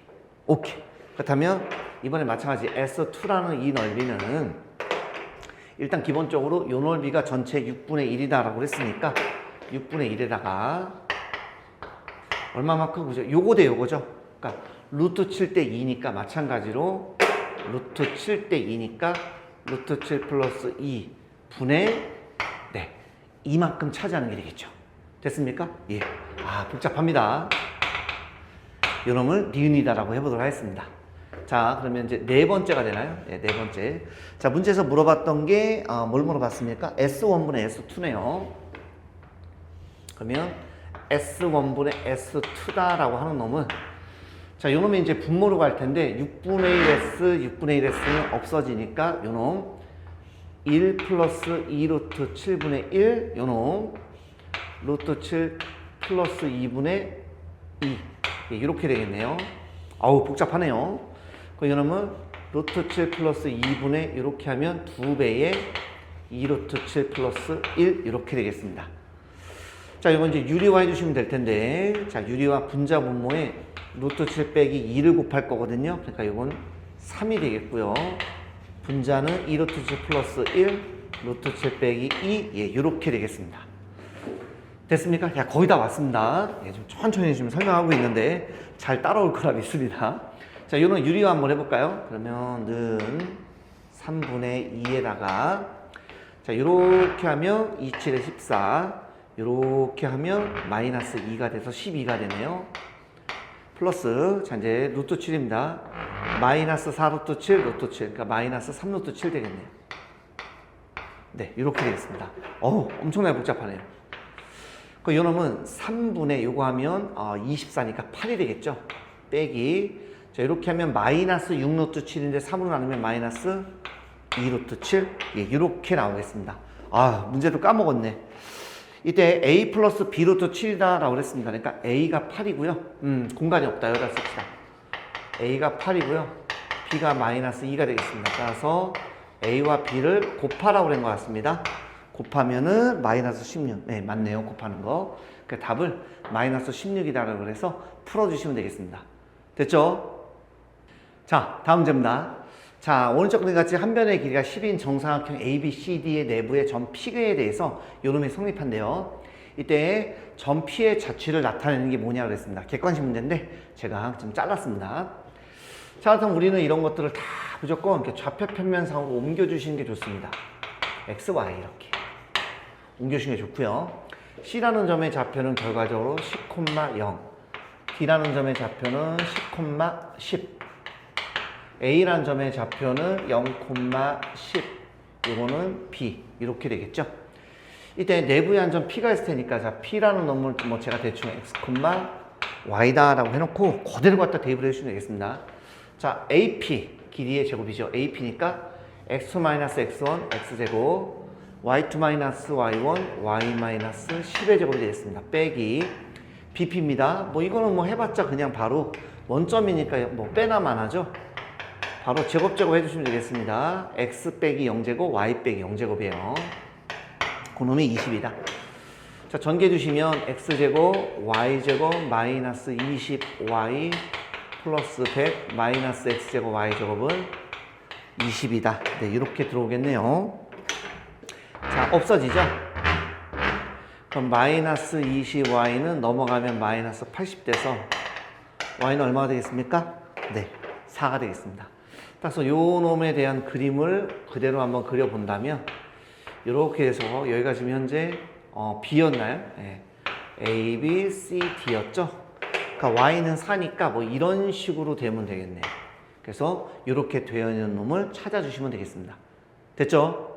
오케이. 그렇다면 이번에 마찬가지 S2라는 이 넓이는 일단 기본적으로 이 넓이가 전체 6분의 1이다라고 했으니까 6분의 1에다가 얼마만큼 보죠? 요거 대 요거죠. 그러니까 루트 7대 2니까 마찬가지로 루트 7대 2니까 루트 7 플러스 2 분의 이만큼 차지하는 게 되겠죠. 됐습니까? 예. 복잡합니다. 요놈을 니은이다라고 해보도록 하겠습니다. 자, 그러면 이제 네 번째가 되나요? 네 번째. 자, 문제에서 물어봤던 게, 뭘 물어봤습니까? S1분의 S2네요. 그러면 S1분의 S2다라고 하는 놈은, 자, 요 놈이 이제 분모로 갈 텐데, 6분의 1S, 6분의 1S는 없어지니까, 요 놈, 1 플러스 2 루트 7분의 1, 요 놈, 루트 7 플러스 2분의 2. 예, 이렇게 되겠네요. 아우, 복잡하네요. 그 요놈은 루트 7 플러스 2분의 이렇게 하면 2배의 2 루트 7 플러스 1 이렇게 되겠습니다. 자, 이건 이제 유리화 해주시면 될 텐데, 자, 유리화 분자 분모에 루트 7 빼기 2를 곱할 거거든요. 그러니까 이건 3이 되겠고요. 분자는 2 루트 7 플러스 1 루트 7 빼기 2 예, 이렇게 되겠습니다. 됐습니까? 야, 거의 다 왔습니다. 예, 좀 천천히 좀 설명하고 있는데 잘 따라올 거라 믿습니다. 자, 요는 유리화 한번 해볼까요? 그러면은 3분의 2에다가 자, 요렇게 하면 2, 7에 14 요렇게 하면 마이너스 2가 돼서 12가 되네요. 플러스 자, 이제 루트 7입니다. 마이너스 4 루트 7 루트 7 그러니까 마이너스 3 루트 7 되겠네요. 네, 이렇게 되겠습니다. 엄청나게 복잡하네요. 그 요놈은 3분의 요거 하면 24니까 8이 되겠죠. 빼기 자, 이렇게 하면 마이너스 6 루트 7인데 3으로 나누면 마이너스 2 루트 7 예, 이렇게 나오겠습니다. 문제도 까먹었네. 이때 A 플러스 B 루트 7이다 라고 그랬습니다. 그러니까 A가 8이고요. 공간이 없다. 여기다 씁시다. A가 8이고요. B가 마이너스 2가 되겠습니다. 따라서 A와 B를 곱하라고 그런 것 같습니다. 곱하면은 마이너스 16. 네, 맞네요. 곱하는 거. 그 답을 마이너스 16이다라고 그래서 풀어주시면 되겠습니다. 됐죠? 자, 다음 문제입니다. 자, 오른쪽 그림 같이 한 변의 길이가 10인 정사각형 ABCD의 내부의 점 P에 대해서 요놈이 성립한대요. 이때 점 P의 자취를 나타내는 게 뭐냐 그랬습니다. 객관식 문제인데 제가 좀 잘랐습니다. 자, 그럼 우리는 이런 것들을 다 무조건 이렇게 좌표 평면상으로 옮겨주시는 게 좋습니다. X, Y 이렇게 옮겨주시는 게 좋고요. C라는 점의 좌표는 결과적으로 10,0 D라는 점의 좌표는 10,10 A라는 점의 좌표는 0,10 이거는 B 이렇게 되겠죠. 이때 내부에 한 점 P가 있을 테니까 자, P라는 놈을 뭐 제가 대충 X, Y다 라고 해놓고 그대로 갖다 대입을 해주시면 되겠습니다. 자, AP 길이의 제곱이죠. AP니까 X-X1 X제곱 Y2-Y1 Y-10의 제곱이 되겠습니다. 빼기 BP입니다. 뭐 이거는 뭐 해봤자 그냥 바로 원점이니까 뭐 빼나만 하죠. 바로 제곱 해주시면 되겠습니다. X 빼기 0제곱 Y 빼기 0제곱이에요. 그놈이 20이다. 자, 전개해 주시면 X제곱 Y제곱 마이너스 20Y 플러스 100 마이너스 X제곱 Y제곱은 20이다. 네, 이렇게 들어오겠네요. 자, 없어지죠? 그럼 마이너스 20Y는 넘어가면 마이너스 80 돼서 Y는 얼마가 되겠습니까? 네, 4가 되겠습니다. 따라서 요 놈에 대한 그림을 그대로 한번 그려본다면 이렇게 해서 여기가 지금 현재 B였나요? 네. A, B, C, D였죠? 그러니까 y는 4니까 뭐 이런 식으로 되면 되겠네. 그래서 이렇게 되어 있는 놈을 찾아주시면 되겠습니다. 됐죠?